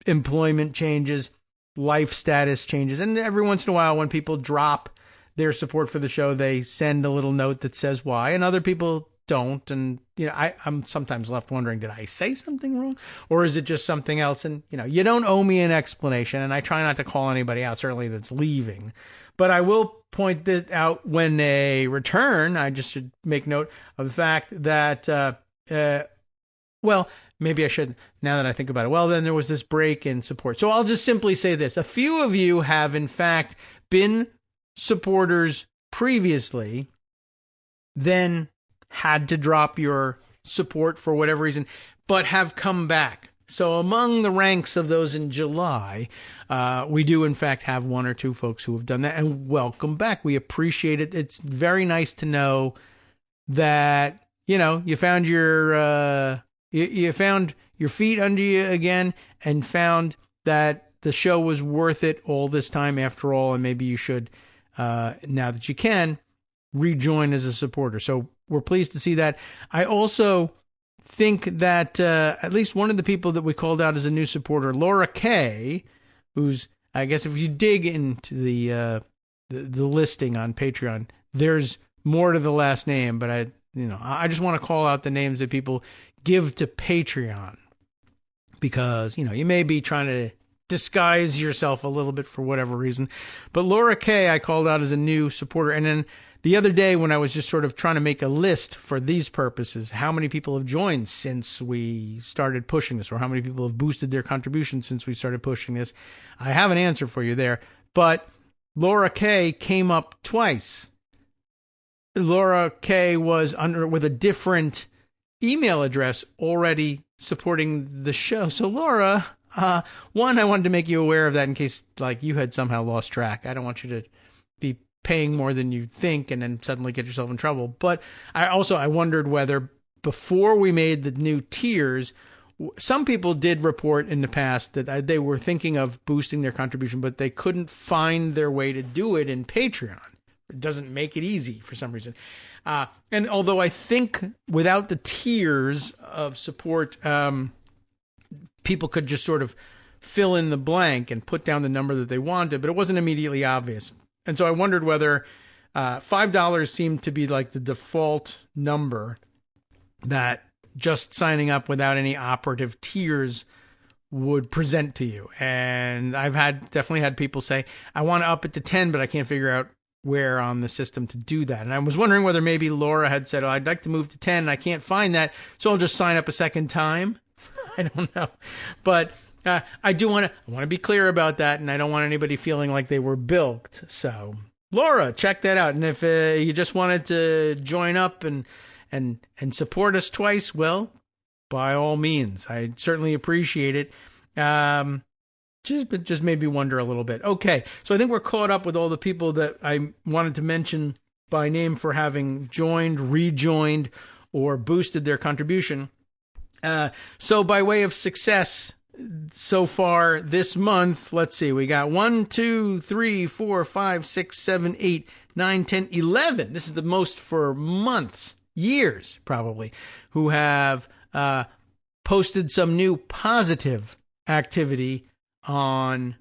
Speaker 2: Employment changes. Life status changes. And every once in a while, when people drop their support for the show, they send a little note that says why. And other people don't. And, I'm sometimes left wondering, did I say something wrong? Or is it just something else? And, you don't owe me an explanation. And I try not to call anybody out, certainly that's leaving. But I will point this out when they return. I just should make note of the fact that, well, maybe I should, now that I think about it. Well, then there was this break in support. So I'll just simply say this. A few of you have, in fact, been supporters previously, then had to drop your support for whatever reason, but have come back. So among the ranks of those in July, we do, in fact, have one or two folks who have done that, and welcome back. We appreciate it. It's very nice to know that, you found you found your feet under you again and found that the show was worth it all this time after all, and maybe you should, now that you can, rejoin as a supporter. So we're pleased to see that. I also think that at least one of the people that we called out as a new supporter, Laura Kay, who's, I guess if you dig into the listing on Patreon, there's more to the last name, but I just want to call out the names that people give to Patreon because, you may be trying to disguise yourself a little bit for whatever reason. But Laura Kay, I called out as a new supporter. And then the other day when I was just sort of trying to make a list for these purposes, how many people have joined since we started pushing this, or how many people have boosted their contributions since we started pushing this, I have an answer for you there. But Laura Kay came up twice. Laura Kay was with a different email address already supporting the show. So Laura, one, I wanted to make you aware of that in case you had somehow lost track. I don't want you to be paying more than you think and then suddenly get yourself in trouble. But I wondered whether before we made the new tiers, some people did report in the past that they were thinking of boosting their contribution, but they couldn't find their way to do it in Patreon. It doesn't make it easy for some reason. And although I think without the tiers of support, people could just sort of fill in the blank and put down the number that they wanted, but it wasn't immediately obvious. And so I wondered whether $5 seemed to be like the default number that just signing up without any operative tiers would present to you. And I've definitely had people say, I want to up it to 10, but I can't figure out where on the system to do that. And I was wondering whether maybe Laura had said, I'd like to move to 10 and I can't find that, so I'll just sign up a second time. I don't know. But I want to be clear about that, and I don't want anybody feeling like they were bilked. So, Laura, check that out. And if you just wanted to join up and support us twice, well, by all means. I certainly appreciate it. Just made me wonder a little bit. Okay, so I think we're caught up with all the people that I wanted to mention by name for having joined, rejoined, or boosted their contribution. So by way of success so far this month, let's see, we got 1, 2, 3, 4, 5, 6, 7, 8, 9, 10, 11. This is the most for months, years probably, who have posted some new positive activity on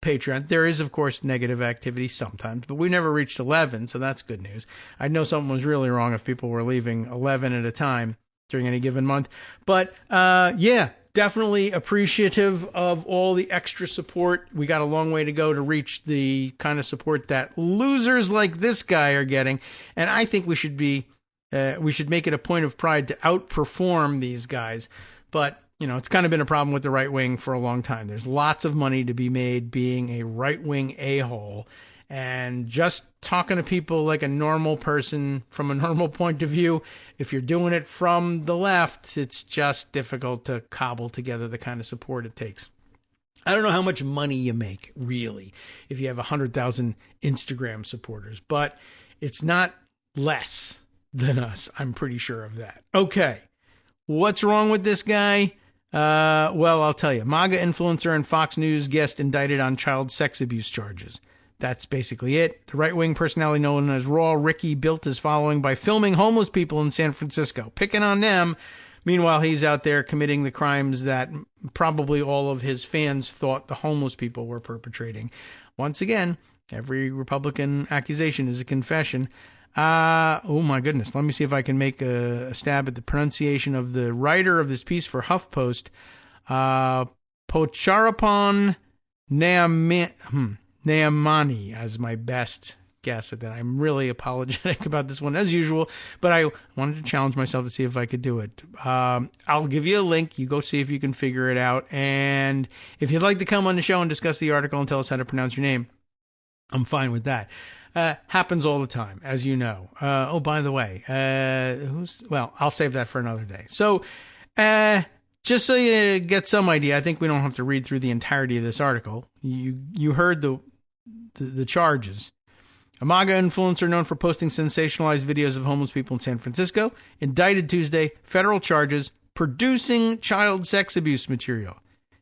Speaker 2: Patreon. There is, of course, negative activity sometimes, but we never reached 11, so that's good news. I know something was really wrong if people were leaving 11 at a time during any given month. But, yeah, definitely appreciative of all the extra support. We got a long way to go to reach the kind of support that losers like this guy are getting. And I think we should make it a point of pride to outperform these guys. But, it's kind of been a problem with the right wing for a long time. There's lots of money to be made being a right-wing a-hole. And just talking to people like a normal person from a normal point of view, if you're doing it from the left, it's just difficult to cobble together the kind of support it takes. I don't know how much money you make, really, if you have 100,000 Instagram supporters, but it's not less than us. I'm pretty sure of that. Okay, what's wrong with this guy? Well, I'll tell you. MAGA influencer and Fox News guest indicted on child sex abuse charges. That's basically it. The right-wing personality known as Raw Ricky built his following by filming homeless people in San Francisco, picking on them. Meanwhile, he's out there committing the crimes that probably all of his fans thought the homeless people were perpetrating. Once again, every Republican accusation is a confession. Oh, my goodness. Let me see if I can make a stab at the pronunciation of the writer of this piece for HuffPost. Pocharapon Naamani as my best guess at that. I'm really apologetic about this one as usual, but I wanted to challenge myself to see if I could do it. I'll give you a link. You go see if you can figure it out. And if you'd like to come on the show and discuss the article and tell us how to pronounce your name, I'm fine with that. Happens all the time, as you know. Oh, by the way, I'll save that for another day. So, just so you get some idea, I think we don't have to read through the entirety of this article. You heard the charges. A MAGA influencer known for posting sensationalized videos of homeless people in San Francisco, indicted Tuesday, federal charges, producing child sex abuse material.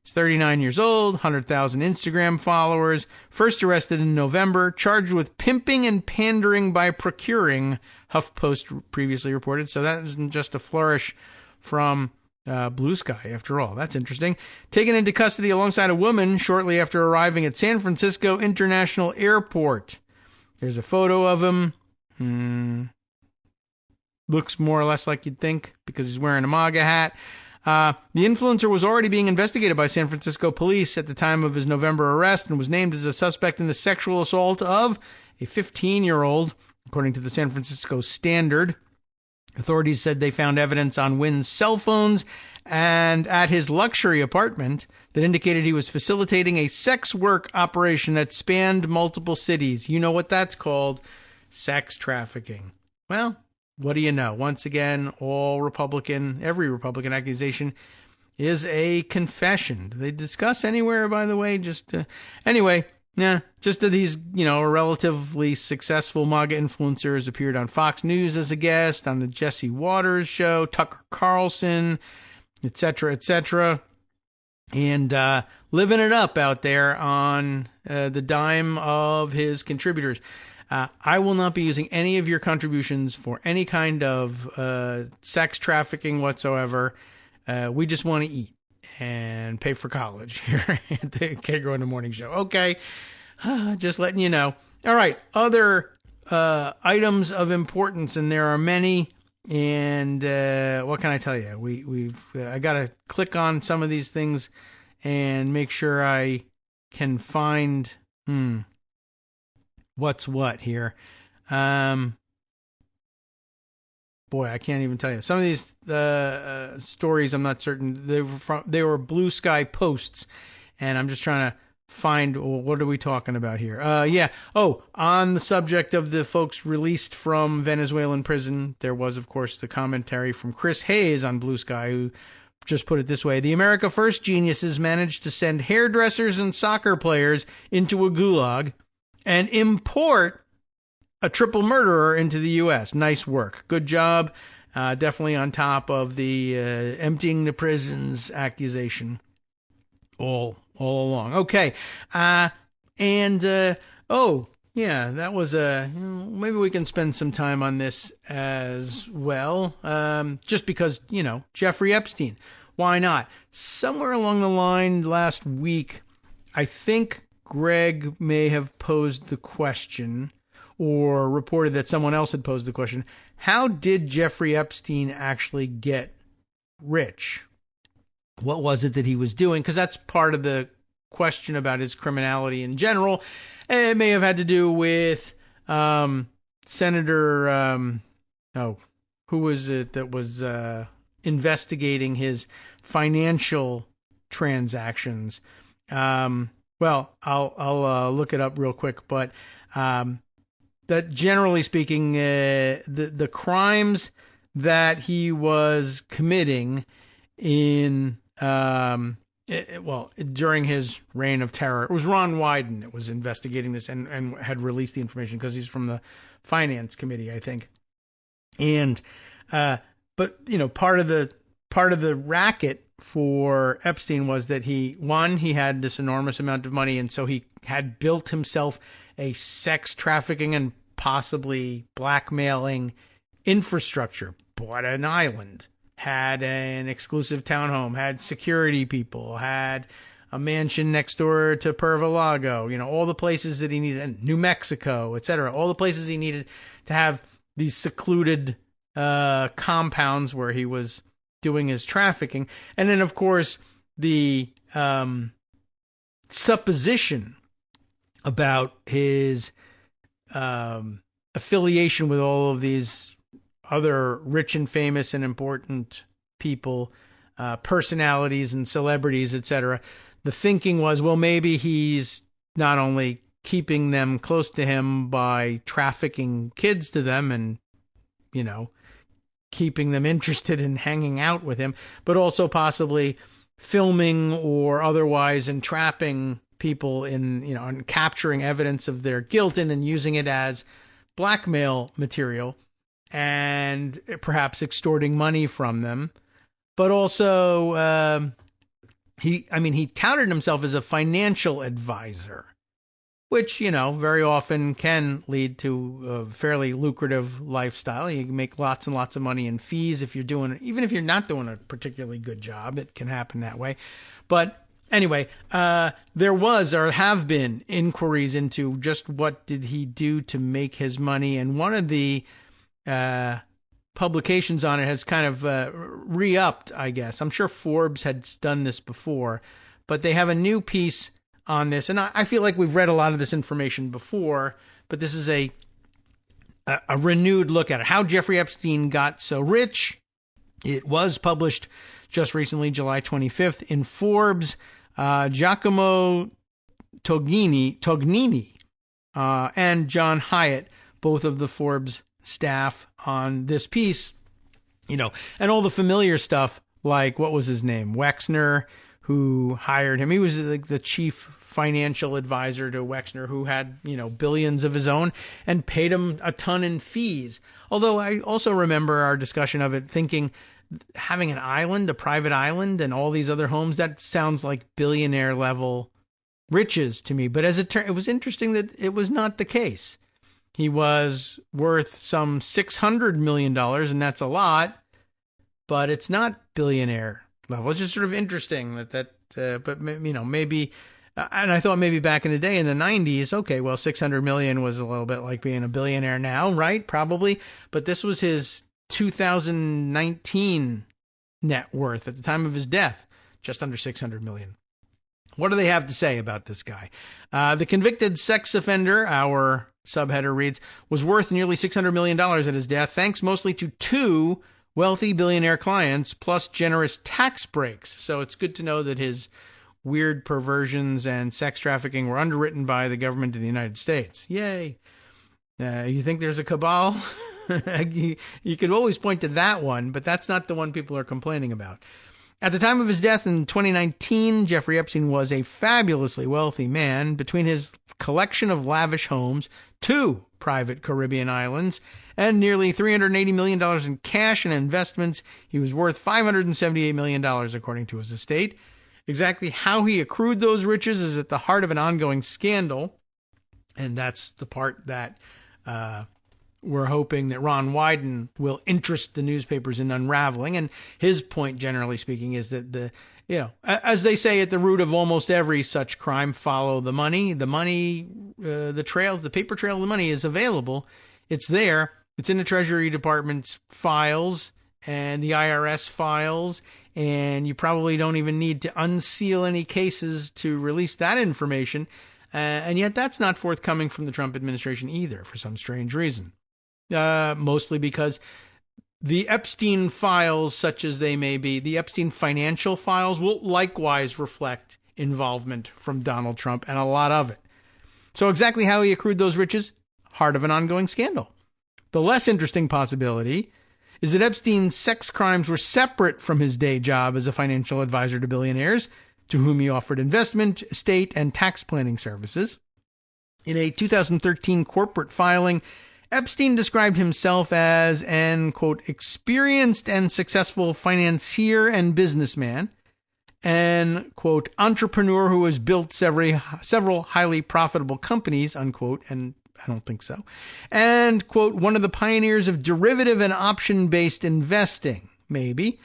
Speaker 2: He's 39 years old, 100,000 Instagram followers, first arrested in November, charged with pimping and pandering by procuring, HuffPost previously reported. So that isn't just a flourish from Blue Sky, after all. That's interesting. Taken into custody alongside a woman shortly after arriving at San Francisco International Airport. There's a photo of him. Looks more or less like you'd think because he's wearing a MAGA hat. The influencer was already being investigated by San Francisco police at the time of his November arrest and was named as a suspect in the sexual assault of a 15-year-old, according to the San Francisco Standard. Authorities said they found evidence on Wynn's cell phones and at his luxury apartment that indicated he was facilitating a sex work operation that spanned multiple cities. You know what that's called? Sex trafficking. Well, what do you know? Once again, every Republican accusation is a confession. Do they discuss anywhere, by the way? Anyway, just that he's, a relatively successful MAGA influencer, has appeared on Fox News as a guest, on the Jesse Waters show, Tucker Carlson, etc., and living it up out there on the dime of his contributors. I will not be using any of your contributions for any kind of sex trafficking whatsoever. We just want to eat and pay for college here at the Kagro in the Morning Show. Okay, just letting you know. All right, other items of importance, and there are many. And what can I tell you? I got to click on some of these things and make sure I can find what's what here. Boy, I can't even tell you. Some of these stories, I'm not certain. They were Blue Sky posts, and I'm just trying to find, what are we talking about here? On the subject of the folks released from Venezuelan prison, there was, of course, the commentary from Chris Hayes on Blue Sky, who just put it this way: the America First geniuses managed to send hairdressers and soccer players into a gulag and import a triple murderer into the U.S. Nice work. Good job. Definitely on top of the emptying the prisons accusation all along. Okay. That was maybe we can spend some time on this as well. Just because, Jeffrey Epstein. Why not? Somewhere along the line last week, I think Greg may have posed the question, or reported that someone else had posed the question: how did Jeffrey Epstein actually get rich? what was it that he was doing? Because that's part of the question about his criminality in general. It may have had to do with Senator, who was it that was investigating his financial transactions? Well, I'll look it up real quick, but that generally speaking, the crimes that he was committing in during his reign of terror, it was Ron Wyden that was investigating this and had released the information because he's from the Finance Committee, I think. And but part of the racket for Epstein was that he had this enormous amount of money, and so he had built himself a sex trafficking and possibly blackmailing infrastructure, bought an island, had an exclusive townhome, had security people, had a mansion next door to Perva-Lago, all the places that he needed, New Mexico, etc., all the places he needed to have these secluded compounds where he was doing his trafficking. And then, of course, the supposition about his affiliation with all of these other rich and famous and important people, personalities and celebrities, etc. The thinking was, well, maybe he's not only keeping them close to him by trafficking kids to them and, keeping them interested in hanging out with him, but also possibly filming or otherwise entrapping people in, and capturing evidence of their guilt and then using it as blackmail material and perhaps extorting money from them. But also, he touted himself as a financial advisor, which, very often can lead to a fairly lucrative lifestyle. You can make lots and lots of money in fees even if you're not doing a particularly good job, it can happen that way. But anyway, there was or have been inquiries into just what did he do to make his money. And one of the publications on it has kind of re-upped, I guess. I'm sure Forbes had done this before, but they have a new piece on this. And I feel like we've read a lot of this information before, but this is a renewed look at it. How Jeffrey Epstein got so rich. It was published just recently, July 25th, in Forbes. Giacomo Tognini and John Hyatt, both of the Forbes staff on this piece, and all the familiar stuff, like what was his name? Wexner, who hired him. He was like the chief financial advisor to Wexner, who had, billions of his own and paid him a ton in fees. Although I also remember our discussion of it thinking, having an island, a private island, and all these other homes, that sounds like billionaire level riches to me. But as it turned, it was interesting that it was not the case. He was worth some $600 million, and that's a lot, but it's not billionaire level. It's just sort of interesting but maybe, and I thought maybe back in the day in the 90s, okay, well, 600 million was a little bit like being a billionaire now, right? Probably. But this was his 2019 net worth at the time of his death, just under 600 million. What do they have to say about this guy? The convicted sex offender, our subheader reads, was worth nearly $600 million at his death, thanks mostly to two wealthy billionaire clients, plus generous tax breaks. So it's good to know that his weird perversions and sex trafficking were underwritten by the government of the United States. Yay. You think there's a cabal? You could always point to that one, but that's not the one people are complaining about. At the time of his death in 2019, Jeffrey Epstein was a fabulously wealthy man. Between his collection of lavish homes, 2 private Caribbean islands, and nearly $380 million in cash and investments, he was worth $578 million, according to his estate. Exactly how he accrued those riches is at the heart of an ongoing scandal, and that's the part that we're hoping that Ron Wyden will interest the newspapers in unraveling. And his point, generally speaking, is that as they say at the root of almost every such crime, follow the money. The money, the paper trail of the money is available. It's there. It's in the Treasury Department's files. and the IRS files, and you probably don't even need to unseal any cases to release that information. And yet that's not forthcoming from the Trump administration either for some strange reason. Mostly because the Epstein files, such as they may be, the Epstein financial files will likewise reflect involvement from Donald Trump, and a lot of it. So exactly how he accrued those riches? Heart of an ongoing scandal. The less interesting possibility is that Epstein's sex crimes were separate from his day job as a financial advisor to billionaires, to whom he offered investment, estate, and tax planning services. In a 2013 corporate filing, Epstein described himself as an, quote, experienced and successful financier and businessman, an, quote, entrepreneur who has built several highly profitable companies, unquote, and I don't think so, and, quote, one of the pioneers of derivative and option-based investing, maybe,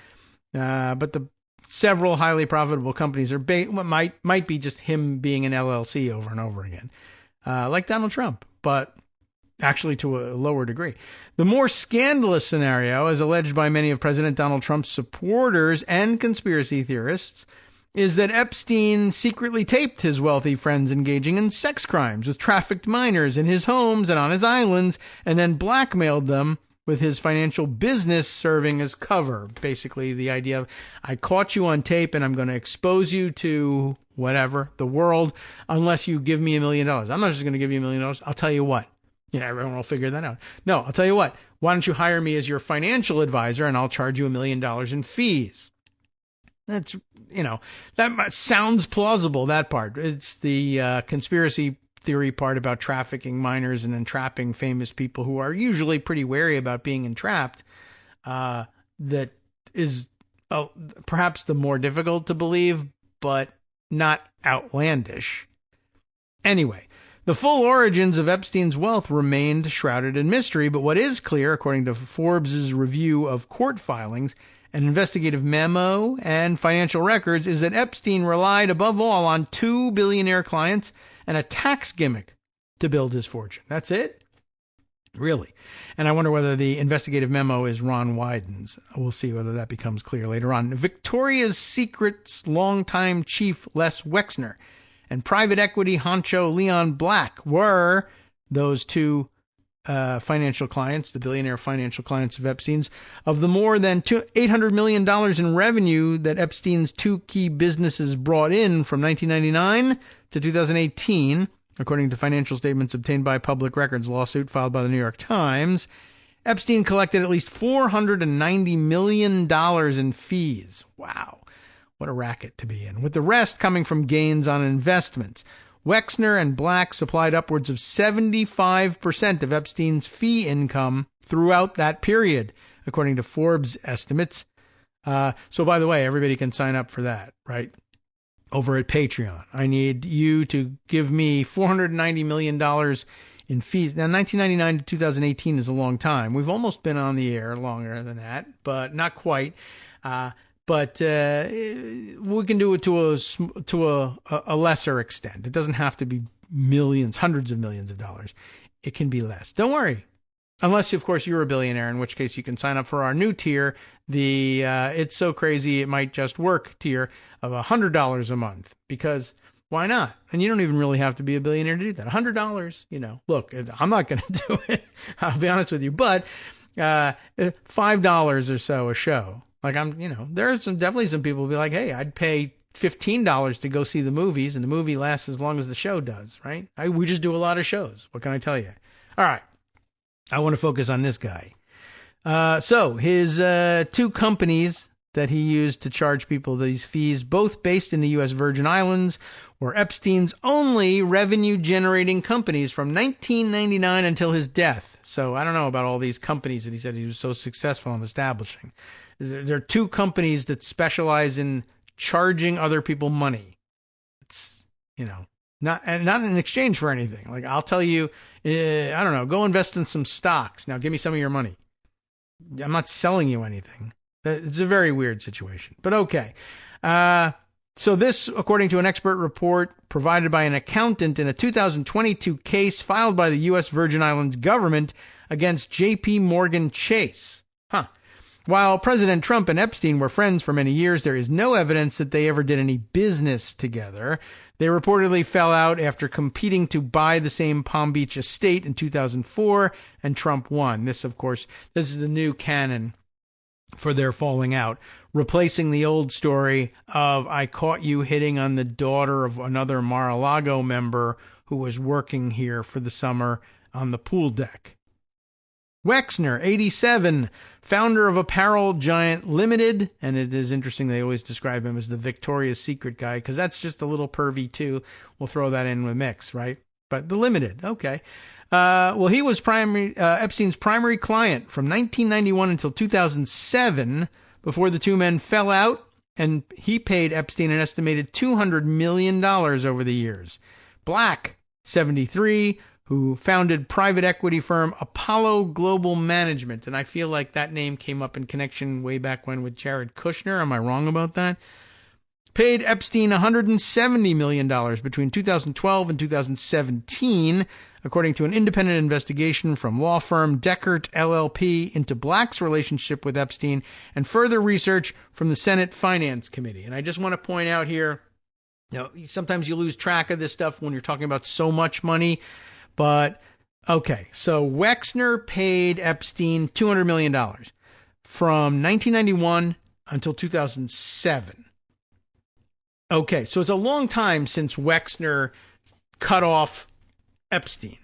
Speaker 2: but the several highly profitable companies are might be just him being an LLC over and over again, like Donald Trump, but actually to a lower degree. The more scandalous scenario, as alleged by many of President Donald Trump's supporters and conspiracy theorists, is that Epstein secretly taped his wealthy friends engaging in sex crimes with trafficked minors in his homes and on his islands, and then blackmailed them with his financial business serving as cover. Basically, the idea of, I caught you on tape and I'm going to expose you to whatever, the world, unless you give me $1 million. I'm not just going to give you $1 million. I'll tell you what. Everyone will figure that out. No, I'll tell you what. Why don't you hire me as your financial advisor and I'll charge you $1 million in fees? That's, that sounds plausible, that part. It's the conspiracy theory part about trafficking minors and entrapping famous people who are usually pretty wary about being entrapped. That is perhaps the more difficult to believe, but not outlandish. Anyway, the full origins of Epstein's wealth remained shrouded in mystery, but what is clear, according to Forbes' review of court filings, an investigative memo, and financial records, is that Epstein relied above all on 2 billionaire clients and a tax gimmick to build his fortune. That's it? Really? And I wonder whether the investigative memo is Ron Wyden's. We'll see whether that becomes clear later on. Victoria's Secret's longtime chief, Les Wexner, and private equity honcho Leon Black were those 2 financial clients, the billionaire financial clients of Epstein's. Of the more than $800 million in revenue that Epstein's 2 key businesses brought in from 1999 to 2018, according to financial statements obtained by Public Records lawsuit filed by the New York Times, Epstein collected at least $490 million in fees. Wow. What a racket to be in. With the rest coming from gains on investments. Wexner and Black supplied upwards of 75% of Epstein's fee income throughout that period, according to Forbes estimates. So, by the way, everybody can sign up for that, right? Over at Patreon. I need you to give me $490 million in fees. Now, 1999 to 2018 is a long time. We've almost been on the air longer than that, but not quite. But we can do it to a lesser extent. It doesn't have to be millions, hundreds of millions of dollars. It can be less. Don't worry. Unless, of course, you're a billionaire, in which case you can sign up for our new tier, the It's So Crazy It Might Just Work tier of $100 a month. Because why not? And you don't even really have to be a billionaire to do that. $100, look, I'm not going to do it. I'll be honest with you. But $5 or so a show. Like there are definitely some people who will be like, hey, I'd pay $15 to go see the movies, and the movie lasts as long as the show does, right? We just do a lot of shows. What can I tell you? All right. I want to focus on this guy. So his 2 companies that he used to charge people these fees, both based in the U.S. Virgin Islands, were Epstein's only revenue-generating companies from 1999 until his death. So I don't know about all these companies that he said he was so successful in establishing. There are 2 companies that specialize in charging other people money. It's, not in exchange for anything. Like, I'll tell you, I don't know, go invest in some stocks. Now give me some of your money. I'm not selling you anything. It's a very weird situation, but okay. So this, according to an expert report provided by an accountant in a 2022 case filed by the U.S. Virgin Islands government against J.P. Morgan Chase. While President Trump and Epstein were friends for many years, there is no evidence that they ever did any business together. They reportedly fell out after competing to buy the same Palm Beach estate in 2004, and Trump won. This, of course, this is the new canon for their falling out, replacing the old story of I caught you hitting on the daughter of another Mar-a-Lago member who was working here for the summer on the pool deck. Wexner, 87, founder of apparel giant Limited, and it is interesting they always describe him as the Victoria's Secret guy, because that's just a little pervy too. We'll throw that in with mix, right? But the Limited, okay. Well, he was Epstein's primary client from 1991 until 2007, before the two men fell out, and he paid Epstein an estimated $200 million over the years. Black, 73, who founded private equity firm Apollo Global Management. And I feel like that name came up in connection way back when with Jared Kushner. Am I wrong about that? Paid Epstein $170 million between 2012 and 2017, according to an independent investigation from law firm Deckert LLP into Black's relationship with Epstein and further research from the Senate Finance Committee. And I just want to point out here, sometimes you lose track of this stuff when you're talking about so much money. But, okay, so Wexner paid Epstein $200 million from 1991 until 2007. Okay, so it's a long time since Wexner cut off Epstein.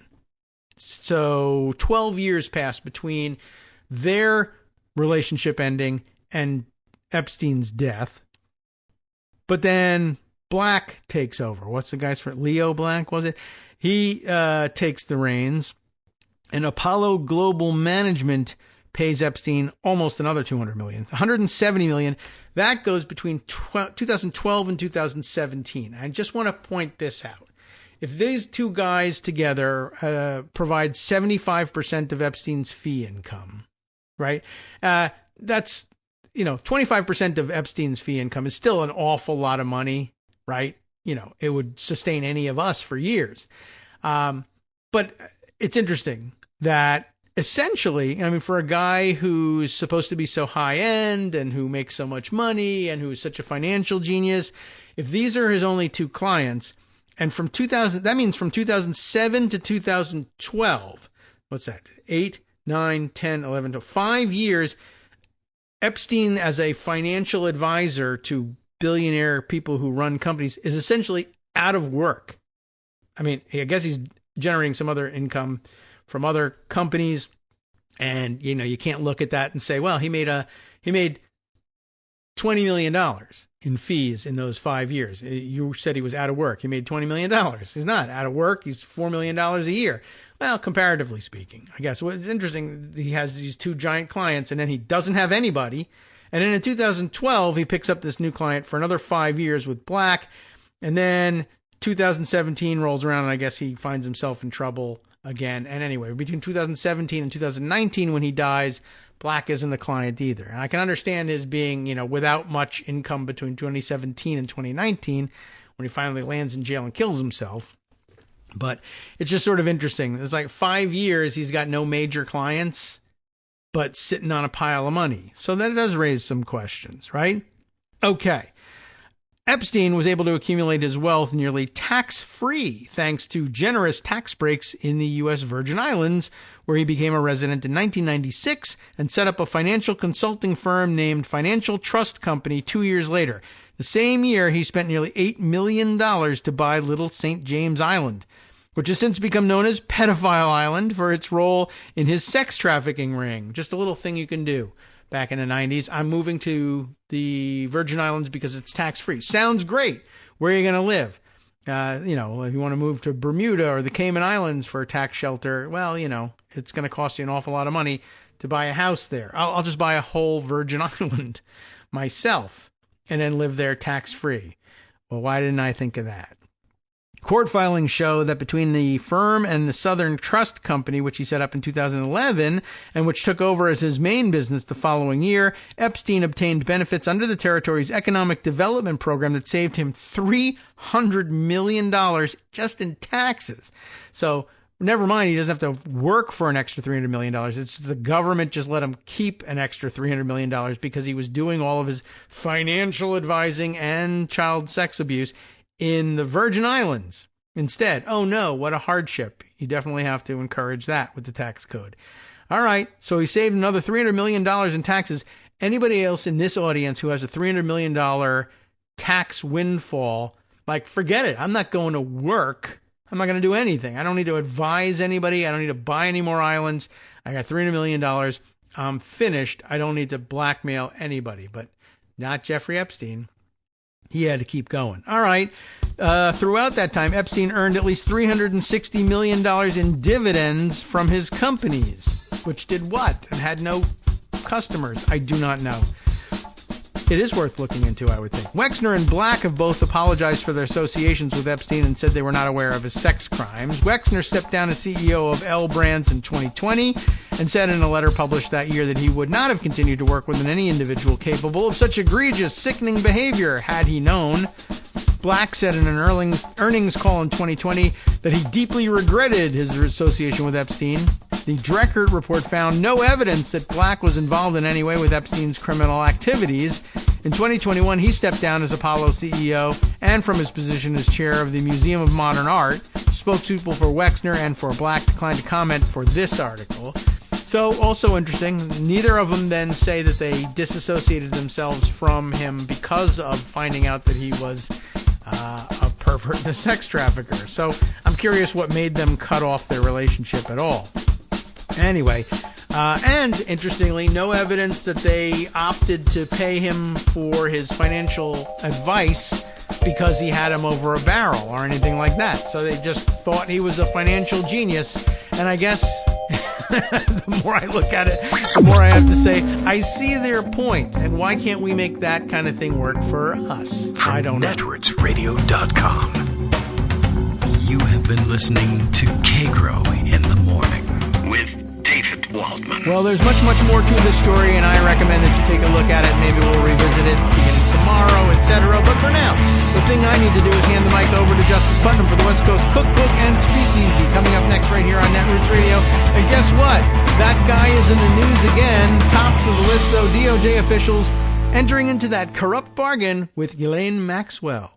Speaker 2: So 12 years passed between their relationship ending and Epstein's death. But then Black takes over. What's the guy's for? Leo Black, was it? He takes the reins, and Apollo Global Management pays Epstein almost another $200 million, $170 million. That goes between 2012 and 2017. I just want to point this out. If these two guys together provide 75% of Epstein's fee income, right? That's, 25% of Epstein's fee income is still an awful lot of money, right? It would sustain any of us for years. But it's interesting that essentially, for a guy who's supposed to be so high end and who makes so much money and who's such a financial genius, if these are his only two clients, and from 2007 to 2012, what's that? 8, 9, 10, 11, 12, 5 years, Epstein as a financial advisor to billionaire people who run companies is essentially out of work. I guess he's generating some other income from other companies, and you can't look at that and say, well, he made $20 million in fees in those 5 years. You said he was out of work. He made $20 million. He's not out of work. He's $4 million a year. Well, comparatively speaking, I guess. What's interesting, he has these two giant clients, and then he doesn't have anybody. And then in 2012, he picks up this new client for another 5 years with Black. And then 2017 rolls around, and I guess he finds himself in trouble again. And anyway, between 2017 and 2019, when he dies, Black isn't a client either. And I can understand his being, without much income between 2017 and 2019, when he finally lands in jail and kills himself. But it's just sort of interesting. It's like 5 years he's got no major clients, but sitting on a pile of money. So that does raise some questions, right? Okay. Epstein was able to accumulate his wealth nearly tax-free thanks to generous tax breaks in the U.S. Virgin Islands, where he became a resident in 1996 and set up a financial consulting firm named Financial Trust Company 2 years later. The same year, he spent nearly $8 million to buy Little St. James Island, which has since become known as Pedophile Island for its role in his sex trafficking ring. Just a little thing you can do. Back in the 90s, I'm moving to the Virgin Islands because it's tax-free. Sounds great. Where are you going to live? If you want to move to Bermuda or the Cayman Islands for a tax shelter, well, it's going to cost you an awful lot of money to buy a house there. I'll just buy a whole Virgin Island myself and then live there tax-free. Well, why didn't I think of that? Court filings show that between the firm and the Southern Trust Company, which he set up in 2011 and which took over as his main business the following year, Epstein obtained benefits under the territory's economic development program that saved him $300 million just in taxes. So Never mind, he doesn't have to work for an extra $300 million. It's the government just let him keep an extra $300 million because he was doing all of his financial advising and child sex abuse in the Virgin Islands instead. Oh no, what a hardship. You definitely have to encourage that with the tax code. All right, so he saved another $300 million in taxes. Anybody else in this audience who has a $300 million tax windfall, like, forget it. I'm not going to work. I'm not going to do anything. I don't need to advise anybody. I don't need to buy any more islands. I got $300 million. I'm finished. I don't need to blackmail anybody, but not Jeffrey Epstein. He had to keep going. All right. Throughout that time, Epstein earned at least $360 million in dividends from his companies, which did what? And had no customers. I do not know. It is worth looking into, I would think. Wexner and Black have both apologized for their associations with Epstein and said they were not aware of his sex crimes. Wexner stepped down as CEO of L Brands in 2020 and said in a letter published that year that he would not have continued to work with any individual capable of such egregious, sickening behavior had he known. Black said in an earnings call in 2020 that he deeply regretted his association with Epstein. The Dreckert report found no evidence that Black was involved in any way with Epstein's criminal activities. In 2021, he stepped down as Apollo CEO and from his position as chair of the Museum of Modern Art. Spokespeople for Wexner and for Black declined to comment for this article. So, also interesting, neither of them then say that they disassociated themselves from him because of finding out that he was a pervert and a sex trafficker. So, I'm curious what made them cut off their relationship at all. Anyway, and interestingly, no evidence that they opted to pay him for his financial advice because he had him over a barrel or anything like that. So they just thought he was a financial genius. And I guess the more I look at it, the more I have to say, I see their point. And why can't we make that kind of thing work for us? I don't know.
Speaker 1: NetworksRadio.com. You have been listening to Kagro in the Morning with David Waldman.
Speaker 2: Well, there's much more to this story, and I recommend that you take a look at it. Maybe we'll revisit it beginning tomorrow, etc. But for now, the thing I need to do is hand the mic over to Justice Putnam for the West Coast Cookbook and Speakeasy, coming up next right here on Netroots Radio. And guess what? That guy is in the news again. Tops of the list, though, DOJ officials entering into that corrupt bargain with Ghislaine Maxwell.